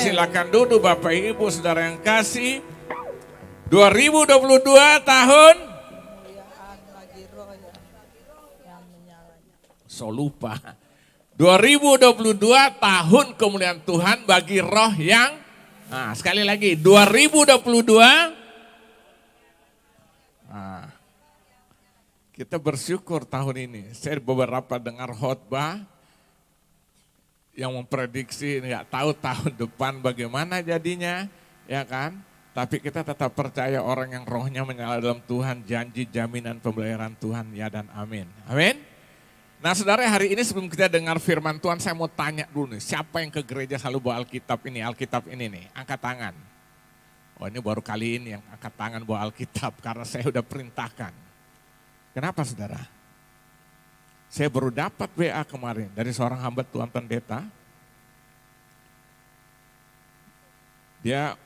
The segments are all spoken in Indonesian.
Silakan duduk Bapak Ibu Saudara yang kasih. 2022 tahun. So lupa. 2022 tahun kemuliaan Tuhan bagi roh yang. Nah, sekali lagi 2022. Nah, kita bersyukur tahun ini. Saya beberapa dengar khotbah yang memprediksi nggak tahu tahun depan bagaimana jadinya, ya kan? Tapi kita tetap percaya orang yang rohnya menyala dalam Tuhan, janji jaminan pemeliharaan Tuhan, ya dan amin. Amin. Nah saudara, hari ini sebelum kita dengar firman Tuhan, saya mau tanya dulu nih, siapa yang ke gereja selalu bawa Alkitab ini nih, angkat tangan. Oh ini baru kali ini yang angkat tangan bawa Alkitab, karena saya udah perintahkan. Kenapa saudara? Saya baru dapat WA kemarin dari seorang hamba Tuhan pendeta. Dia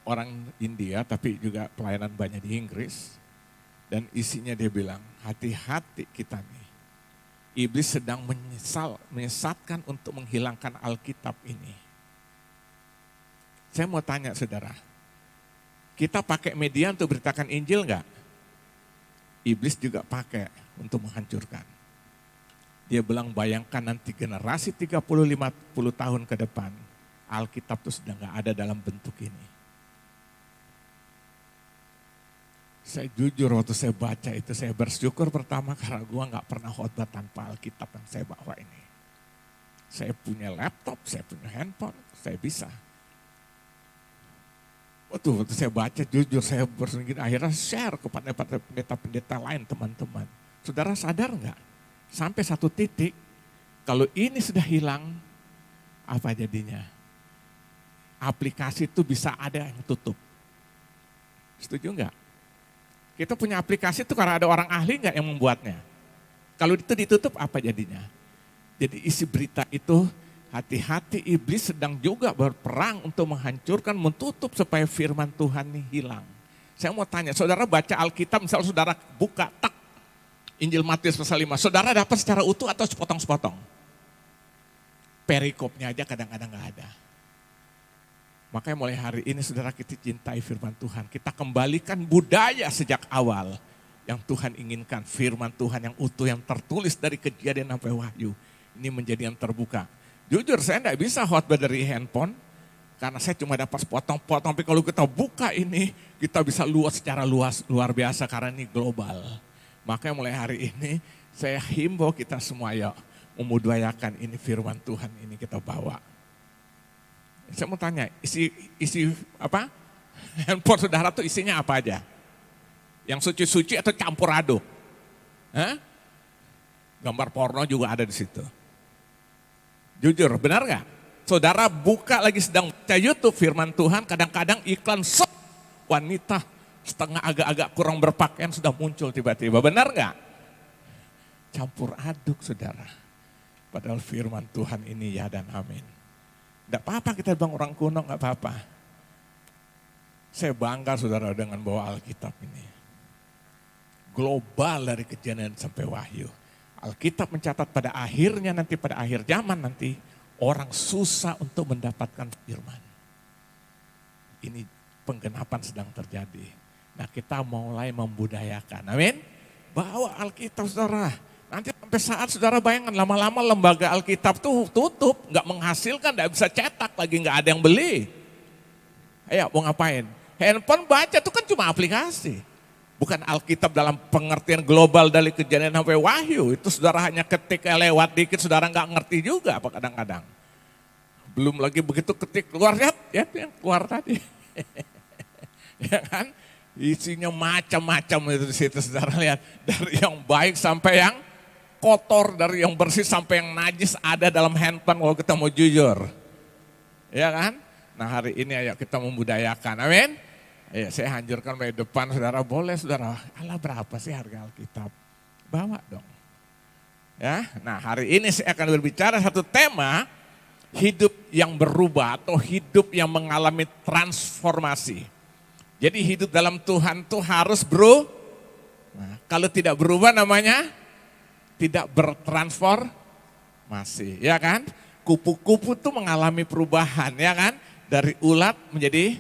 orang India tapi juga pelayanan banyak di Inggris. Dan isinya dia bilang, hati-hati kita nih. Iblis sedang menyesatkan untuk menghilangkan Alkitab ini. Saya mau tanya saudara, kita pakai media untuk beritakan Injil enggak? Iblis juga pakai untuk menghancurkan. Dia bilang bayangkan nanti generasi 30-50 tahun ke depan, Alkitab itu sudah gak ada dalam bentuk ini. Saya jujur waktu saya baca itu, saya bersyukur pertama karena gue gak pernah khotbah tanpa Alkitab yang saya bawa ini. Saya punya laptop, saya punya handphone, saya bisa. Waktu saya baca jujur, saya bersyukur akhirnya share kepada pendeta-pendeta lain teman-teman. Saudara sadar gak? Sampai satu titik, kalau ini sudah hilang, apa jadinya? Aplikasi itu bisa ada yang tutup. Setuju enggak? Kita punya aplikasi itu karena ada orang ahli enggak yang membuatnya? Kalau itu ditutup, apa jadinya? Jadi isi berita itu, hati-hati iblis sedang juga berperang untuk menghancurkan, menutup supaya firman Tuhan ini hilang. Saya mau tanya, saudara baca Alkitab, misalnya saudara buka, tak, Injil Matius pasal 5, saudara dapat secara utuh atau sepotong-sepotong? Perikopnya aja kadang-kadang gak ada. Makanya mulai hari ini saudara kita cintai firman Tuhan. Kita kembalikan budaya sejak awal yang Tuhan inginkan. Firman Tuhan yang utuh, yang tertulis dari Kejadian sampai Wahyu. Ini menjadi yang terbuka. Jujur saya gak bisa khotbah dari handphone. Karena saya cuma dapat sepotong-potong. Tapi kalau kita buka ini, kita bisa luas secara luar biasa karena ini global. Makanya mulai hari ini saya himbau kita semua ya memudayakan ini firman Tuhan ini kita bawa. Saya mau tanya, isi apa? Handphone saudara tuh isinya apa aja? Yang suci-suci atau campur aduk? Hah? Gambar porno juga ada di situ. Jujur, benar gak? Saudara buka lagi sedang baca YouTube firman Tuhan, kadang-kadang iklan wanita setengah agak-agak kurang berpakaian sudah muncul tiba-tiba. Benar gak? Campur aduk saudara. Padahal firman Tuhan ini ya dan amin. Tidak apa-apa kita bilang orang kuno, gak apa-apa. Saya bangga saudara dengan bawa Alkitab ini. Global dari Kejadian sampai Wahyu. Alkitab mencatat pada akhirnya nanti, pada akhir zaman nanti, orang susah untuk mendapatkan firman. Ini penggenapan sedang terjadi. Nah kita mulai membudayakan, amin. Bawa Alkitab saudara. Nanti sampai saat saudara bayangkan lama-lama lembaga Alkitab tuh tutup. Gak menghasilkan, gak bisa cetak lagi, gak ada yang beli. Ayo mau ngapain? Handphone baca tuh kan cuma aplikasi. Bukan Alkitab dalam pengertian global dari Kejadian sampai Wahyu. Itu saudara hanya ketik lewat dikit, saudara gak ngerti juga apa kadang-kadang. Belum lagi begitu ketik keluar, lihat ya yang keluar tadi. Ya kan? Isinya macam-macam itu di situ saudara lihat. Dari yang baik sampai yang kotor, dari yang bersih sampai yang najis ada dalam handphone kalau kita mau jujur. Ya kan? Nah hari ini ayo kita membudayakan, amin. Ya, saya hancurkan dari depan saudara, boleh saudara. Alah berapa sih harga Alkitab? Bawa dong. Ya, nah hari ini saya akan berbicara satu tema, hidup yang berubah atau hidup yang mengalami transformasi. Jadi hidup dalam Tuhan tuh harus nah, kalau tidak berubah namanya tidak bertransformasi, ya kan? Kupu-kupu tuh mengalami perubahan, ya kan? dari ulat menjadi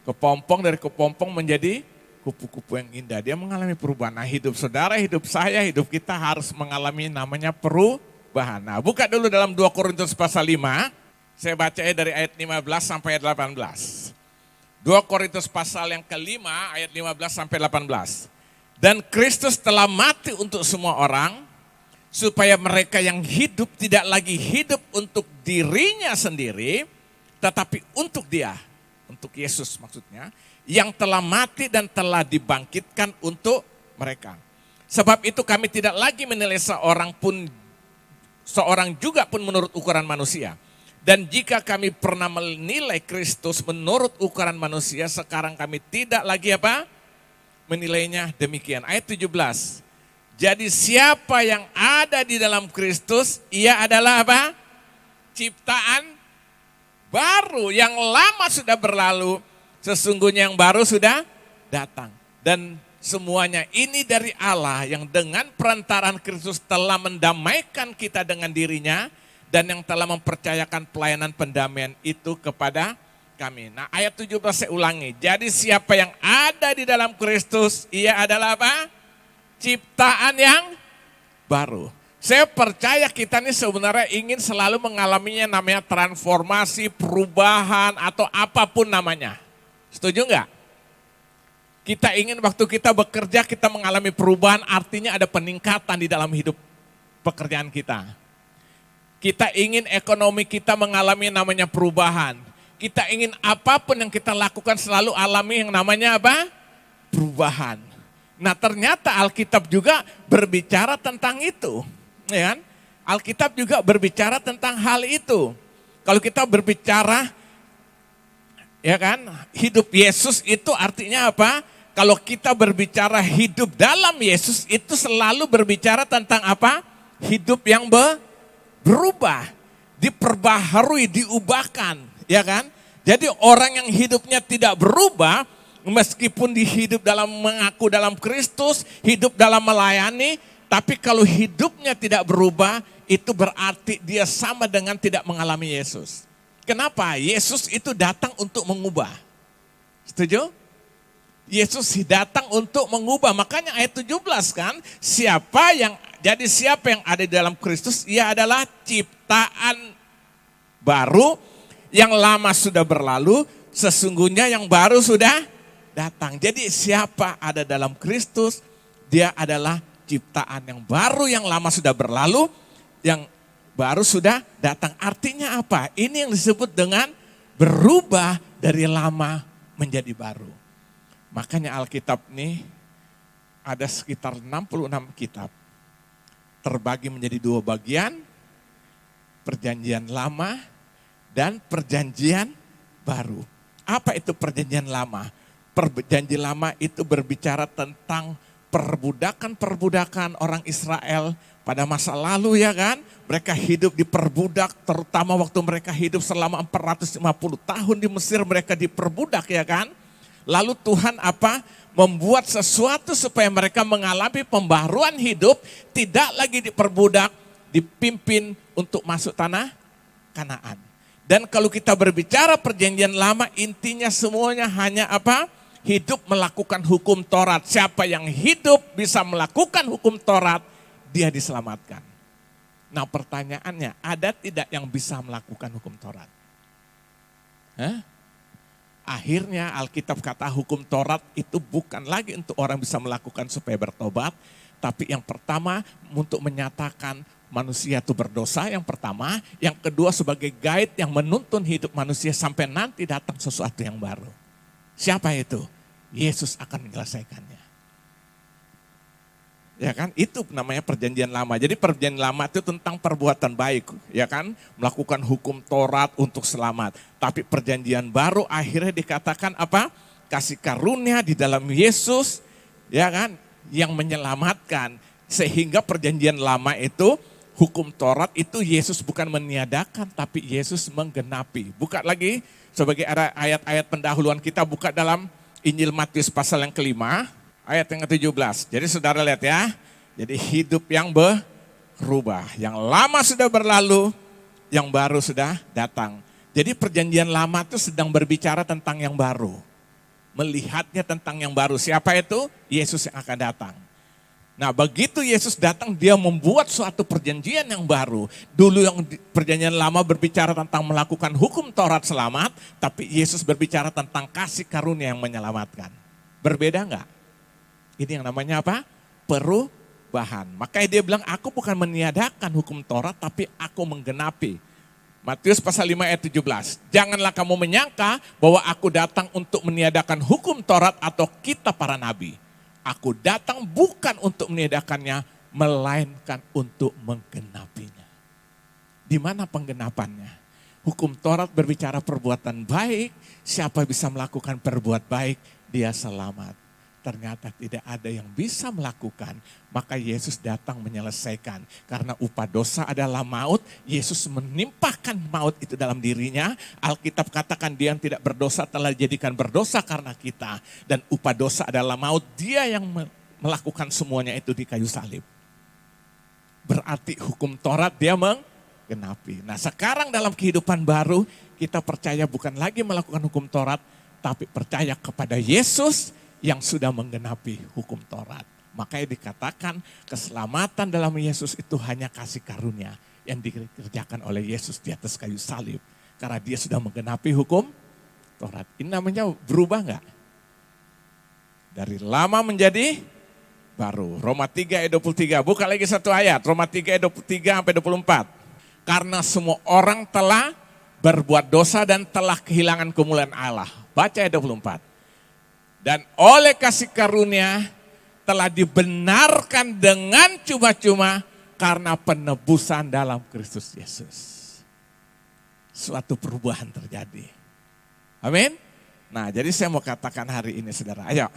kepompong, dari kepompong menjadi kupu-kupu yang indah. Dia mengalami perubahan. Nah, hidup saudara, hidup saya, hidup kita harus mengalami namanya perubahan. Nah, buka dulu dalam 2 Korintus pasal 5. Saya baca dari ayat 15 sampai ayat 18. 2 Korintus pasal yang kelima ayat 15 sampai 18. Dan Kristus telah mati untuk semua orang, supaya mereka yang hidup tidak lagi hidup untuk dirinya sendiri, tetapi untuk Dia, untuk Yesus maksudnya, yang telah mati dan telah dibangkitkan untuk mereka. Sebab itu kami tidak lagi menilai seorang juga pun menurut ukuran manusia. Dan jika kami pernah menilai Kristus menurut ukuran manusia, sekarang kami tidak lagi menilainya demikian. Ayat 17. Jadi siapa yang ada di dalam Kristus, ia adalah ciptaan baru. Yang lama sudah berlalu, sesungguhnya yang baru sudah datang. Dan semuanya ini dari Allah yang dengan perantaraan Kristus telah mendamaikan kita dengan dirinya, dan yang telah mempercayakan pelayanan pendamaian itu kepada kami. Nah, ayat 17 saya ulangi. Jadi siapa yang ada di dalam Kristus, ia adalah ciptaan yang baru. Saya percaya kita ini sebenarnya ingin selalu mengalaminya namanya transformasi, perubahan, atau apapun namanya. Setuju enggak? Kita ingin waktu kita bekerja kita mengalami perubahan, artinya ada peningkatan di dalam hidup pekerjaan kita. Kita ingin ekonomi kita mengalami namanya perubahan. Kita ingin apapun yang kita lakukan selalu alami yang namanya perubahan. Nah, ternyata Alkitab juga berbicara tentang itu. Ya kan? Alkitab juga berbicara tentang hal itu. Kalau kita berbicara, ya kan, hidup Yesus itu artinya apa? Kalau kita berbicara hidup dalam Yesus itu selalu berbicara tentang hidup yang berubah, diperbaharui, diubahkan, ya kan? Jadi orang yang hidupnya tidak berubah, meskipun hidup dalam mengaku dalam Kristus, hidup dalam melayani, tapi kalau hidupnya tidak berubah, itu berarti dia sama dengan tidak mengalami Yesus. Kenapa? Yesus itu datang untuk mengubah. Setuju? Yesus datang untuk mengubah. Makanya ayat 17 kan, siapa yang ada di dalam Kristus, ia adalah ciptaan baru, yang lama sudah berlalu, sesungguhnya yang baru sudah datang. Jadi siapa ada dalam Kristus, dia adalah ciptaan yang baru, yang lama sudah berlalu, yang baru sudah datang. Artinya apa? Ini yang disebut dengan berubah dari lama menjadi baru. Makanya Alkitab ini ada sekitar 66 kitab. Terbagi menjadi 2 bagian, perjanjian lama dan perjanjian baru. Apa itu perjanjian lama? Perjanjian lama itu berbicara tentang perbudakan orang Israel pada masa lalu, ya kan. Mereka hidup diperbudak, terutama waktu mereka hidup selama 450 tahun di Mesir, mereka diperbudak, ya kan. Lalu Tuhan membuat sesuatu supaya mereka mengalami pembaruan hidup, tidak lagi diperbudak, dipimpin untuk masuk tanah Kanaan. Dan kalau kita berbicara perjanjian lama, intinya semuanya hanya hidup melakukan hukum Taurat. Siapa yang hidup bisa melakukan hukum Taurat, dia diselamatkan. Nah, pertanyaannya, ada tidak yang bisa melakukan hukum Taurat? Akhirnya Alkitab kata hukum Taurat itu bukan lagi untuk orang bisa melakukan supaya bertobat, tapi yang pertama untuk menyatakan manusia itu berdosa, yang pertama. Yang kedua sebagai guide yang menuntun hidup manusia sampai nanti datang sesuatu yang baru. Siapa itu? Yesus akan menyelesaikannya. Ya kan, itu namanya perjanjian lama. Jadi perjanjian lama itu tentang perbuatan baik, ya kan, melakukan hukum Taurat untuk selamat. Tapi perjanjian baru akhirnya dikatakan kasih karunia di dalam Yesus, ya kan, yang menyelamatkan. Sehingga perjanjian lama itu, hukum Taurat itu Yesus bukan meniadakan, tapi Yesus menggenapi. Buka lagi sebagai ayat-ayat pendahuluan kita, buka dalam Injil Matius pasal yang kelima. Ayat yang ke-17. Jadi saudara lihat ya. Jadi hidup yang berubah. Yang lama sudah berlalu, yang baru sudah datang. Jadi perjanjian lama itu sedang berbicara tentang yang baru. Melihatnya tentang yang baru. Siapa itu? Yesus yang akan datang. Nah begitu Yesus datang, dia membuat suatu perjanjian yang baru. Dulu yang perjanjian lama berbicara tentang melakukan hukum Taurat selamat, tapi Yesus berbicara tentang kasih karunia yang menyelamatkan. Berbeda enggak? Ini yang namanya apa? Perubahan. Makanya dia bilang, aku bukan meniadakan hukum Taurat, tapi aku menggenapi. Matius pasal 5 ayat 17. Janganlah kamu menyangka bahwa aku datang untuk meniadakan hukum Taurat atau kitab para nabi. Aku datang bukan untuk meniadakannya, melainkan untuk menggenapinya. Di mana penggenapannya? Hukum Taurat berbicara perbuatan baik, siapa bisa melakukan perbuat baik, dia selamat. Ternyata tidak ada yang bisa melakukan, maka Yesus datang menyelesaikan. Karena upah dosa adalah maut, Yesus menimpahkan maut itu dalam dirinya. Alkitab katakan dia yang tidak berdosa telah dijadikan berdosa karena kita. Dan upah dosa adalah maut, dia yang melakukan semuanya itu di kayu salib. Berarti hukum Taurat dia menggenapi. Nah sekarang dalam kehidupan baru, kita percaya bukan lagi melakukan hukum Taurat, tapi percaya kepada Yesus yang sudah menggenapi hukum Taurat. Makanya dikatakan keselamatan dalam Yesus itu hanya kasih karunia yang dikerjakan oleh Yesus di atas kayu salib. Karena dia sudah menggenapi hukum Taurat. Ini namanya berubah enggak? Dari lama menjadi baru. Roma 3 ayat 23. Buka lagi satu ayat. Roma 3 ayat 23 sampai 24. Karena semua orang telah berbuat dosa dan telah kehilangan kemuliaan Allah. Baca ayat 24. Dan oleh kasih karunia telah dibenarkan dengan cuma-cuma karena penebusan dalam Kristus Yesus. Suatu perubahan terjadi. Amin. Nah jadi saya mau katakan hari ini saudara, ayo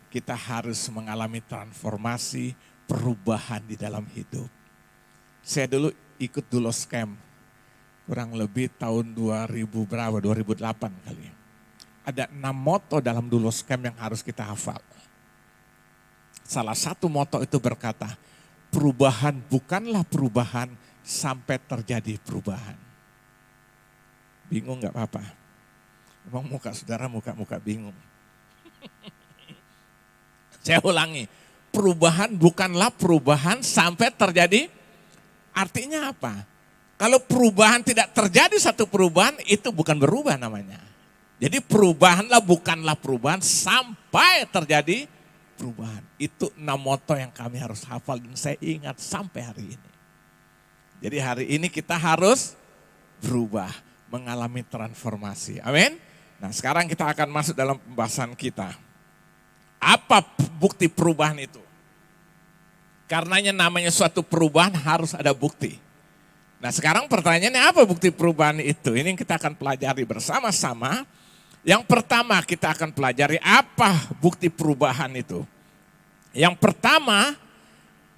kita harus mengalami transformasi, perubahan di dalam hidup. Saya dulu ikut Dulos Camp, kurang lebih tahun 2008 kali. Ada 6 moto dalam Dulos Camp yang harus kita hafal. Salah satu moto itu berkata, perubahan bukanlah perubahan sampai terjadi perubahan. Bingung gak apa-apa? Emang muka saudara muka bingung. Saya ulangi, perubahan bukanlah perubahan sampai terjadi. Artinya apa? Kalau perubahan tidak terjadi satu perubahan, itu bukan berubah namanya. Jadi perubahanlah bukanlah perubahan sampai terjadi perubahan. Itu 6 moto yang kami harus hafal dan saya ingat sampai hari ini. Jadi hari ini kita harus berubah, mengalami transformasi. Amin. Nah sekarang kita akan masuk dalam pembahasan kita. Apa bukti perubahan itu? Karenanya namanya suatu perubahan harus ada bukti. Nah sekarang pertanyaannya apa bukti perubahan itu? Ini yang kita akan pelajari bersama-sama. Yang pertama kita akan pelajari apa bukti perubahan itu. Yang pertama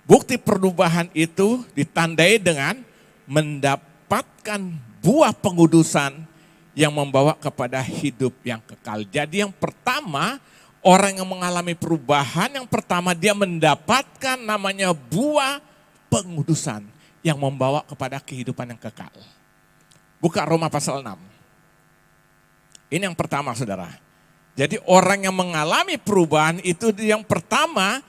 bukti perubahan itu ditandai dengan mendapatkan buah pengudusan yang membawa kepada hidup yang kekal. Jadi yang pertama orang yang mengalami perubahan yang pertama dia mendapatkan namanya buah pengudusan yang membawa kepada kehidupan yang kekal. Buka Roma pasal 6. Ini yang pertama saudara. Jadi orang yang mengalami perubahan itu yang pertama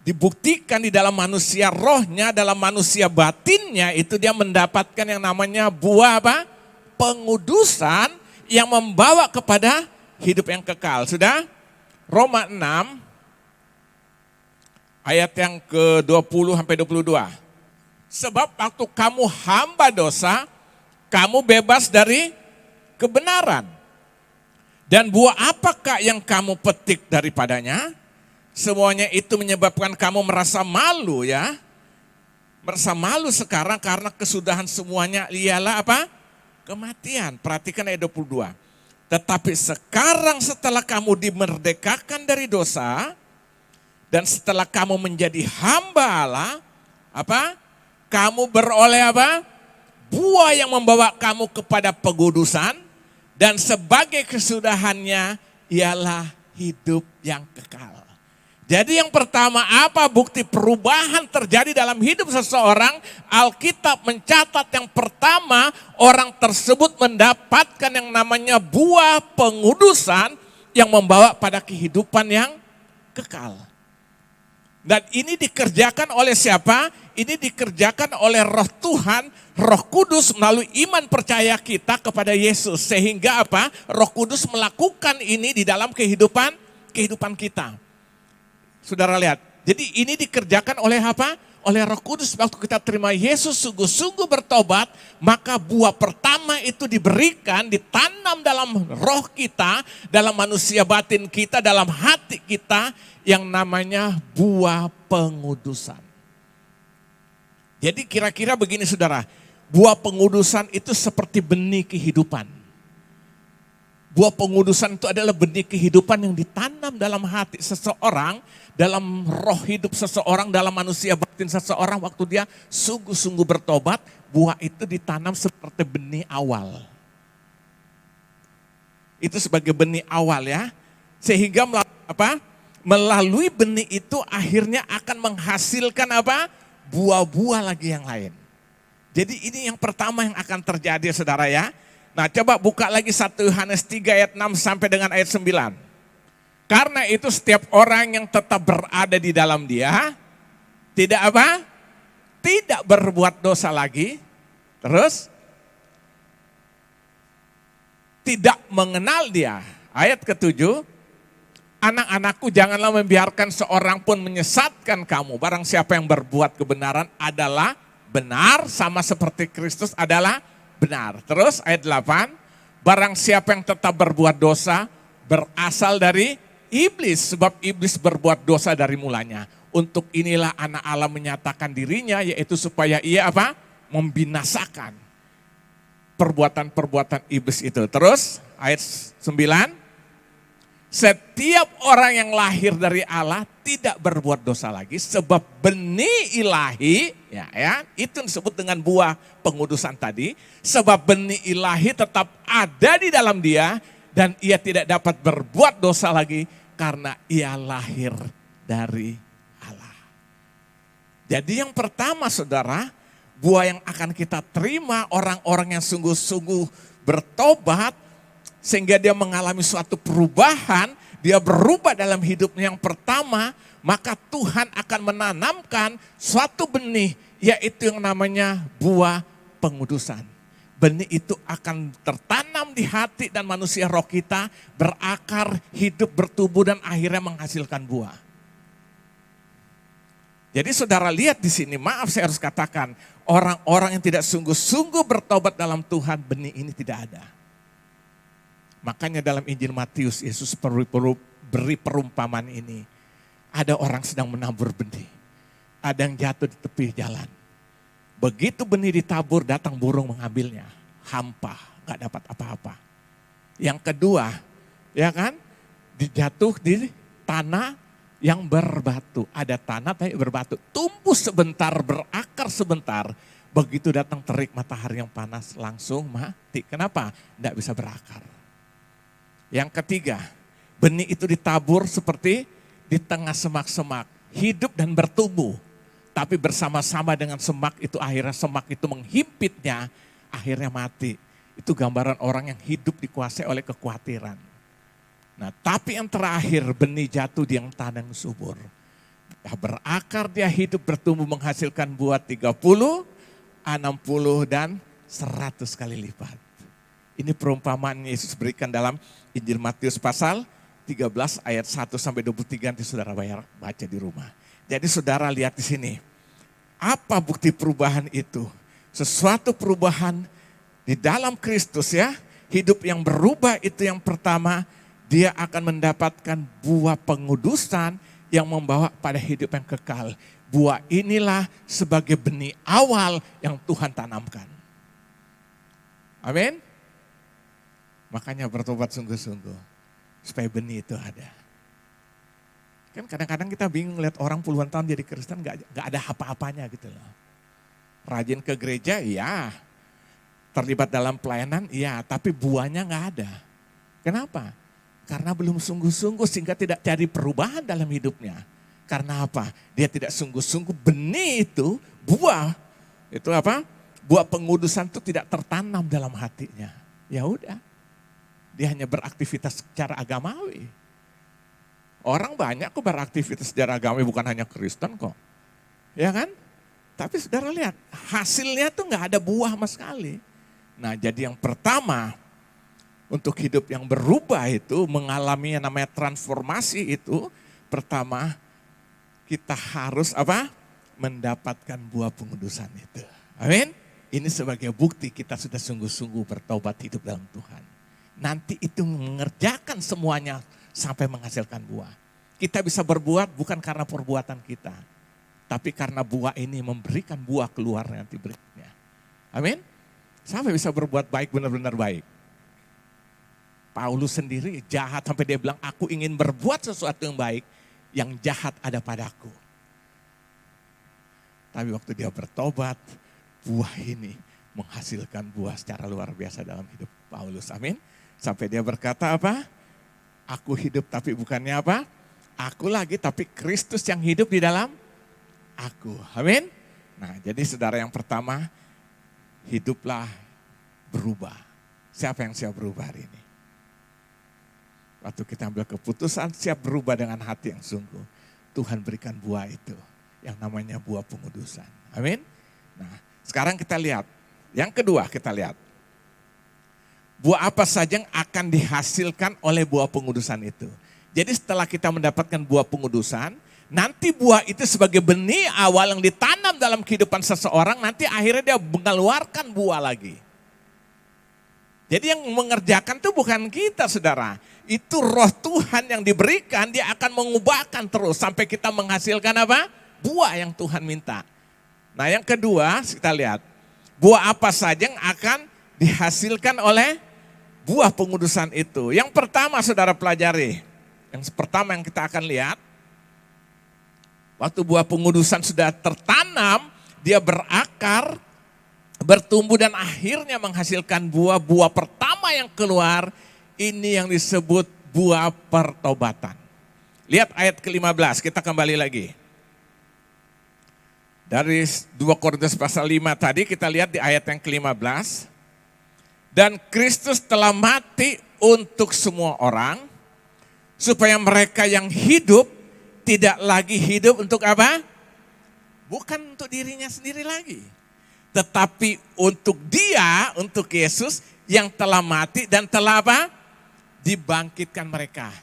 dibuktikan di dalam manusia rohnya, dalam manusia batinnya itu dia mendapatkan yang namanya buah apa? Pengudusan yang membawa kepada hidup yang kekal. Sudah? Roma 6 ayat yang ke-20 sampai 22. Sebab waktu kamu hamba dosa, kamu bebas dari kebenaran. Dan buah apakah yang kamu petik daripadanya? Semuanya itu menyebabkan kamu merasa malu ya. Merasa malu sekarang karena kesudahan semuanya ialah apa? Kematian. Perhatikan ayat 22. Tetapi sekarang setelah kamu dimerdekakan dari dosa, dan setelah kamu menjadi hamba Allah, apa? Kamu beroleh apa? Buah yang membawa kamu kepada pengudusan. Dan sebagai kesudahannya ialah hidup yang kekal. Jadi yang pertama, apa bukti perubahan terjadi dalam hidup seseorang? Alkitab mencatat yang pertama, orang tersebut mendapatkan yang namanya buah pengudusan yang membawa pada kehidupan yang kekal. Dan ini dikerjakan oleh siapa? Ini dikerjakan oleh Roh Tuhan, Roh Kudus melalui iman percaya kita kepada Yesus. Sehingga apa? Roh Kudus melakukan ini di dalam kehidupan kita. Saudara lihat, jadi ini dikerjakan oleh apa? Oleh Roh Kudus. Waktu kita terima Yesus sungguh-sungguh bertobat, maka buah pertama itu diberikan, ditanam dalam roh kita, dalam manusia batin kita, dalam hati kita, yang namanya buah pengudusan. Jadi kira-kira begini saudara, buah pengudusan itu seperti benih kehidupan. Buah pengudusan itu adalah benih kehidupan yang ditanam dalam hati seseorang, dalam roh hidup seseorang, dalam manusia batin seseorang waktu dia sungguh-sungguh bertobat, buah itu ditanam seperti benih awal. Itu sebagai benih awal ya. Sehingga melalui benih itu akhirnya akan menghasilkan apa? Buah-buah lagi yang lain. Jadi ini yang pertama yang akan terjadi saudara ya. Nah coba buka lagi 1 Yohanes 3 ayat 6 sampai dengan ayat 9. Karena itu setiap orang yang tetap berada di dalam dia, tidak apa? Tidak berbuat dosa lagi. Terus, tidak mengenal dia. Ayat ke-7, anak-anakku janganlah membiarkan seorang pun menyesatkan kamu. Barang siapa yang berbuat kebenaran adalah benar, sama seperti Kristus adalah benar. Terus ayat 8, barang siapa yang tetap berbuat dosa berasal dari iblis, sebab iblis berbuat dosa dari mulanya. Untuk inilah anak Allah menyatakan dirinya, yaitu supaya ia apa? Membinasakan perbuatan-perbuatan iblis itu. Terus ayat 9, setiap orang yang lahir dari Allah tidak berbuat dosa lagi, sebab benih ilahi, ya itu disebut dengan buah pengudusan tadi, sebab benih ilahi tetap ada di dalam dia dan ia tidak dapat berbuat dosa lagi karena ia lahir dari Allah. Jadi yang pertama saudara, buah yang akan kita terima orang-orang yang sungguh-sungguh bertobat, sehingga dia mengalami suatu perubahan, dia berubah dalam hidupnya yang pertama, maka Tuhan akan menanamkan suatu benih, yaitu yang namanya buah pengudusan. Benih itu akan tertanam di hati dan manusia roh kita, berakar, hidup, bertumbuh dan akhirnya menghasilkan buah. Jadi saudara lihat di sini, maaf saya harus katakan, orang-orang yang tidak sungguh-sungguh bertobat dalam Tuhan, benih ini tidak ada. Makanya dalam Injil Matius, Yesus beri perumpamaan ini. Ada orang sedang menabur benih. Ada yang jatuh di tepi jalan. Begitu benih ditabur, datang burung mengambilnya. Hampa, gak dapat apa-apa. Yang kedua, ya kan, dijatuh di tanah yang berbatu. Ada tanah tapi berbatu. Tumbuh sebentar, berakar sebentar. Begitu datang terik matahari yang panas, langsung mati. Kenapa? Tidak bisa berakar. Yang ketiga, benih itu ditabur seperti di tengah semak-semak, hidup dan bertumbuh. Tapi bersama-sama dengan semak itu akhirnya semak itu menghimpitnya, akhirnya mati. Itu gambaran orang yang hidup dikuasai oleh kekhawatiran. Nah tapi yang terakhir, benih jatuh di yang tanah yang subur. Dia berakar, dia hidup, bertumbuh, menghasilkan buah 30, 60 dan 100 kali lipat. Ini perumpamaan Yesus berikan dalam Injil Matius pasal 13 ayat 1 sampai 23, nanti saudara baca di rumah. Jadi saudara lihat di sini, apa bukti perubahan itu? Sesuatu perubahan di dalam Kristus ya, hidup yang berubah itu yang pertama, dia akan mendapatkan buah pengudusan yang membawa pada hidup yang kekal. Buah inilah sebagai benih awal yang Tuhan tanamkan. Amin. Makanya bertobat sungguh-sungguh supaya benih itu ada. Kan kadang-kadang kita bingung lihat orang puluhan tahun jadi Kristen gak ada apa-apanya gitu loh. Rajin ke gereja, iya. Terlibat dalam pelayanan, iya. Tapi buahnya gak ada. Kenapa? Karena belum sungguh-sungguh sehingga tidak cari perubahan dalam hidupnya. Karena apa? Dia tidak sungguh-sungguh benih itu, buah itu apa? Buah pengudusan itu tidak tertanam dalam hatinya. Ya udah, dia hanya beraktivitas secara agamawi. Orang banyak kok beraktivitas secara agamawi, bukan hanya Kristen kok. Ya kan? Tapi saudara lihat, hasilnya tuh nggak ada buah sama sekali. Nah jadi yang pertama, untuk hidup yang berubah itu, mengalami yang namanya transformasi itu, pertama kita harus apa? Mendapatkan buah pengudusan itu. Amin. Ini sebagai bukti kita sudah sungguh-sungguh bertobat hidup dalam Tuhan. Nanti itu mengerjakan semuanya sampai menghasilkan buah. Kita bisa berbuat bukan karena perbuatan kita, tapi karena buah ini memberikan buah keluar nanti berikutnya. Amin. Sampai bisa berbuat baik, benar-benar baik. Paulus sendiri jahat sampai dia bilang, aku ingin berbuat sesuatu yang baik, yang jahat ada padaku. Tapi waktu dia bertobat, buah ini menghasilkan buah secara luar biasa dalam hidup Paulus. Amin. Sampai dia berkata apa? Aku hidup tapi bukannya apa? Aku lagi tapi Kristus yang hidup di dalam aku. Amin. Nah jadi saudara yang pertama, hiduplah berubah. Siapa yang siap berubah hari ini? Waktu kita ambil keputusan siap berubah dengan hati yang sungguh. Tuhan berikan buah itu yang namanya buah pengudusan. Amin. Nah sekarang kita lihat. Yang kedua kita lihat. Buah apa saja yang akan dihasilkan oleh buah pengudusan itu. Jadi setelah kita mendapatkan buah pengudusan, nanti buah itu sebagai benih awal yang ditanam dalam kehidupan seseorang, nanti akhirnya dia mengeluarkan buah lagi. Jadi yang mengerjakan itu bukan kita saudara. Itu roh Tuhan yang diberikan, dia akan mengubahkan terus sampai kita menghasilkan apa? Buah yang Tuhan minta. Nah yang kedua kita lihat. Buah apa saja yang akan dihasilkan oleh buah pengudusan itu. Yang pertama saudara pelajari. Yang pertama yang kita akan lihat. Waktu buah pengudusan sudah tertanam, dia berakar, bertumbuh dan akhirnya menghasilkan buah-buah pertama yang keluar, ini yang disebut buah pertobatan. Lihat ayat ke-15, kita kembali lagi. Dari 2 Korintus pasal 5 tadi kita lihat di ayat yang ke-15. Dan Kristus telah mati untuk semua orang, supaya mereka yang hidup tidak lagi hidup untuk apa? Bukan untuk dirinya sendiri lagi. Tetapi untuk dia, untuk Yesus yang telah mati dan telah apa? Dibangkitkan mereka.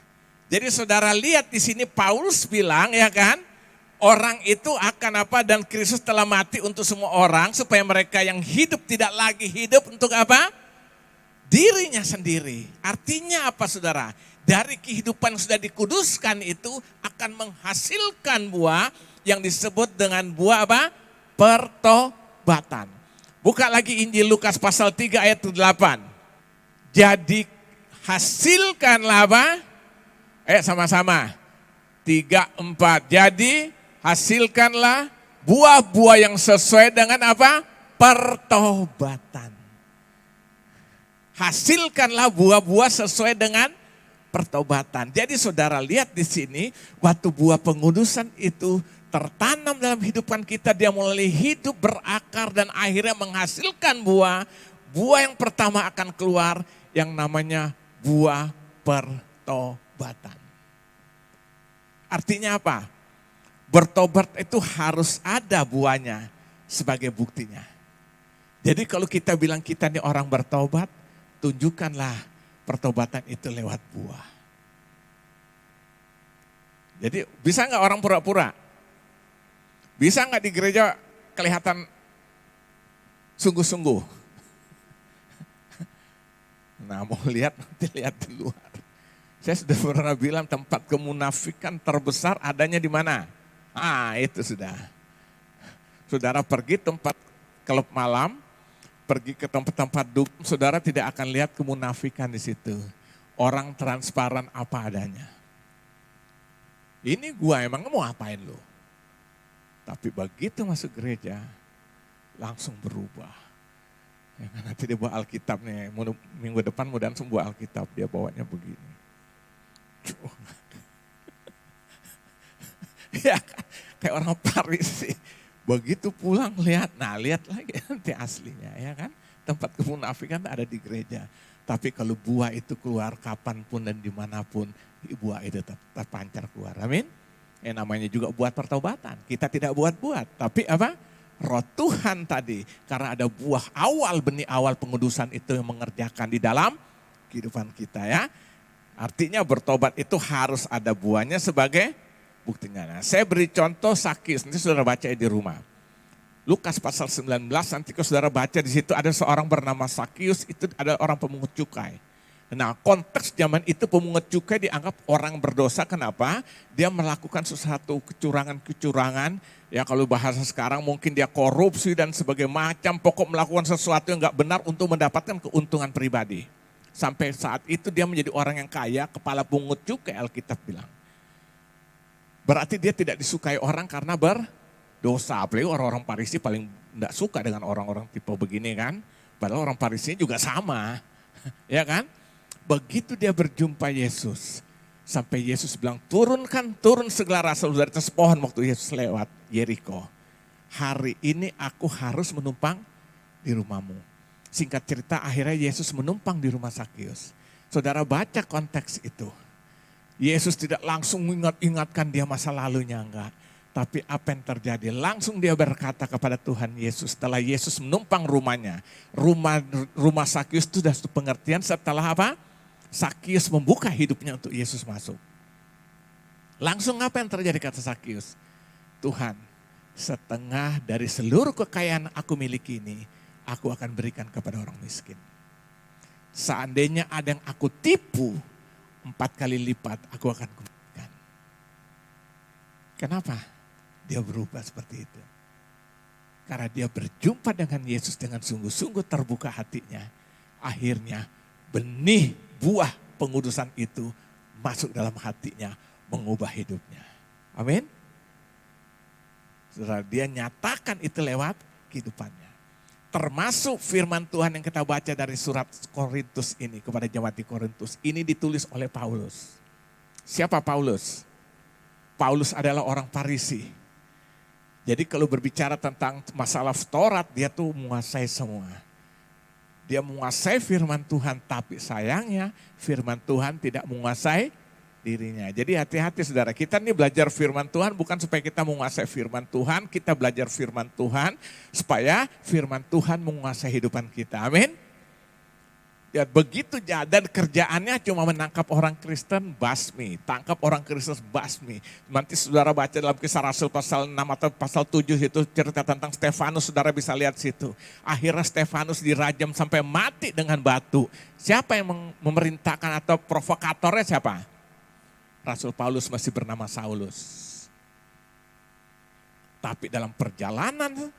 Jadi saudara lihat di sini Paulus bilang ya kan, orang itu akan apa? Dan Kristus telah mati untuk semua orang supaya mereka yang hidup tidak lagi hidup untuk apa? Dirinya sendiri. Artinya apa saudara? Dari kehidupan yang sudah dikuduskan itu akan menghasilkan buah yang disebut dengan buah apa? Pertobatan. Buka lagi Injil Lukas pasal 3 ayat 8. Jadi hasilkanlah apa? Sama-sama. 3, 4. Jadi hasilkanlah buah-buah yang sesuai dengan apa? Pertobatan. Hasilkanlah buah-buah sesuai dengan pertobatan. Jadi saudara lihat di sini, waktu buah pengudusan itu tertanam dalam kehidupan kita, dia mulai hidup berakar dan akhirnya menghasilkan buah. Buah yang pertama akan keluar yang namanya buah pertobatan. Artinya apa? Bertobat itu harus ada buahnya sebagai buktinya. Jadi kalau kita bilang kita ini orang bertobat, tunjukkanlah pertobatan itu lewat buah. Jadi bisa nggak orang pura-pura? Bisa nggak di gereja kelihatan sungguh-sungguh? Nah mau lihat nanti lihat di luar. Saya sudah pernah bilang tempat kemunafikan terbesar adanya di mana? Itu sudah. Saudara pergi tempat klub malam, pergi ke tempat-tempat dugem, saudara tidak akan lihat kemunafikan di situ. Orang transparan apa adanya. Ini gua emang mau apain lo? Tapi begitu masuk gereja, langsung berubah. Ya, nanti dia bawa Alkitab nih, minggu depan mudah semua Alkitab, dia bawanya begini. Ya, kayak orang Farisi. Begitu pulang lihat lagi nanti aslinya ya kan. Tempat kemunafikan ada di gereja. Tapi kalau buah itu keluar kapanpun dan dimanapun, buah itu tetap terpancar keluar. Amin. Namanya juga buat pertobatan. Kita tidak buat-buat, tapi apa? Roh Tuhan tadi. Karena ada buah awal, benih awal pengudusan itu yang mengerjakan di dalam kehidupan kita ya. Artinya bertobat itu harus ada buahnya sebagai buktinya. Nah, saya beri contoh Sakius, nanti saudara baca di rumah. Lukas pasal 19, nanti kalau saudara baca di situ ada seorang bernama Sakius, itu ada orang pemungut cukai. Nah, konteks zaman itu pemungut cukai dianggap orang berdosa. Kenapa? Dia melakukan sesuatu kecurangan-kecurangan. Ya kalau bahasa sekarang mungkin dia korupsi dan sebagainya macam. Pokok melakukan sesuatu yang gak benar untuk mendapatkan keuntungan pribadi. Sampai saat itu dia menjadi orang yang kaya, kepala pungut cukai Alkitab bilang. Berarti dia tidak disukai orang karena berdosa. Apalagi orang-orang Farisi paling tidak suka dengan orang-orang tipe begini kan. Padahal orang Farisi juga sama. Ya kan? Begitu dia berjumpa Yesus. Sampai Yesus bilang turun segala rasa dari atas pohon waktu Yesus lewat Yeriko. Hari ini aku harus menumpang di rumahmu. Singkat cerita akhirnya Yesus menumpang di rumah Sakius. Saudara baca konteks itu. Yesus tidak langsung mengingatkan dia masa lalunya enggak. Tapi apa yang terjadi? Langsung dia berkata kepada Tuhan Yesus setelah Yesus menumpang rumahnya. Rumah Sakius itu sudah pengertian setelah apa? Sakius membuka hidupnya untuk Yesus masuk. Langsung apa yang terjadi kata Sakius? Tuhan, setengah dari seluruh kekayaan aku miliki ini, aku akan berikan kepada orang miskin. Seandainya ada yang aku tipu, 4 kali lipat aku akan kembalikan. Kenapa dia berubah seperti itu? Karena dia berjumpa dengan Yesus dengan sungguh-sungguh terbuka hatinya. Akhirnya benih buah pengudusan itu masuk dalam hatinya, mengubah hidupnya. Amin. Saudara, dia nyatakan itu lewat kehidupannya. Termasuk firman Tuhan yang kita baca dari surat Korintus ini kepada jemaat di Korintus. Ini ditulis oleh Paulus. Siapa Paulus? Paulus adalah orang Farisi. Jadi kalau berbicara tentang masalah Taurat, dia tuh menguasai semua. Dia menguasai firman Tuhan, tapi sayangnya firman Tuhan tidak menguasai dirinya. Jadi hati-hati saudara, kita nih belajar firman Tuhan bukan supaya kita menguasai firman Tuhan, kita belajar firman Tuhan supaya firman Tuhan menguasai kehidupan kita. Amin. Ya begitu jahat dan kerjaannya cuma menangkap orang Kristen basmi, tangkap orang Kristen basmi. Nanti saudara baca dalam Kisah Rasul pasal 6 atau pasal 7 itu cerita tentang Stefanus, saudara bisa lihat situ. Akhirnya Stefanus dirajam sampai mati dengan batu. Siapa yang memerintahkan atau provokatornya siapa? Rasul Paulus masih bernama Saulus. Tapi dalam perjalanan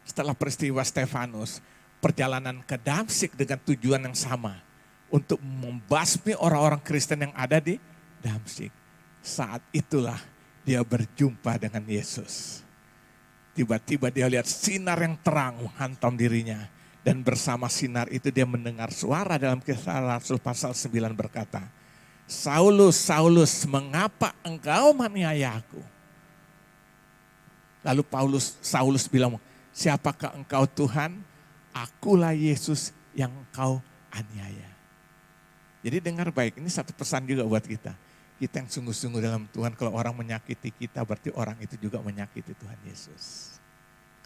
setelah peristiwa Stefanus, perjalanan ke Damsyik dengan tujuan yang sama. Untuk membasmi orang-orang Kristen yang ada di Damsyik. Saat itulah dia berjumpa dengan Yesus. Tiba-tiba dia lihat sinar yang terang menghantam dirinya. Dan bersama sinar itu dia mendengar suara dalam Kisah Rasul pasal 9 berkata, Saulus, Saulus, mengapa engkau menganiaya aku? Lalu Saulus bilang, siapakah engkau Tuhan? Akulah Yesus yang engkau aniaya. Jadi dengar baik, ini satu pesan juga buat kita. Kita yang sungguh-sungguh dalam Tuhan, kalau orang menyakiti kita berarti orang itu juga menyakiti Tuhan Yesus.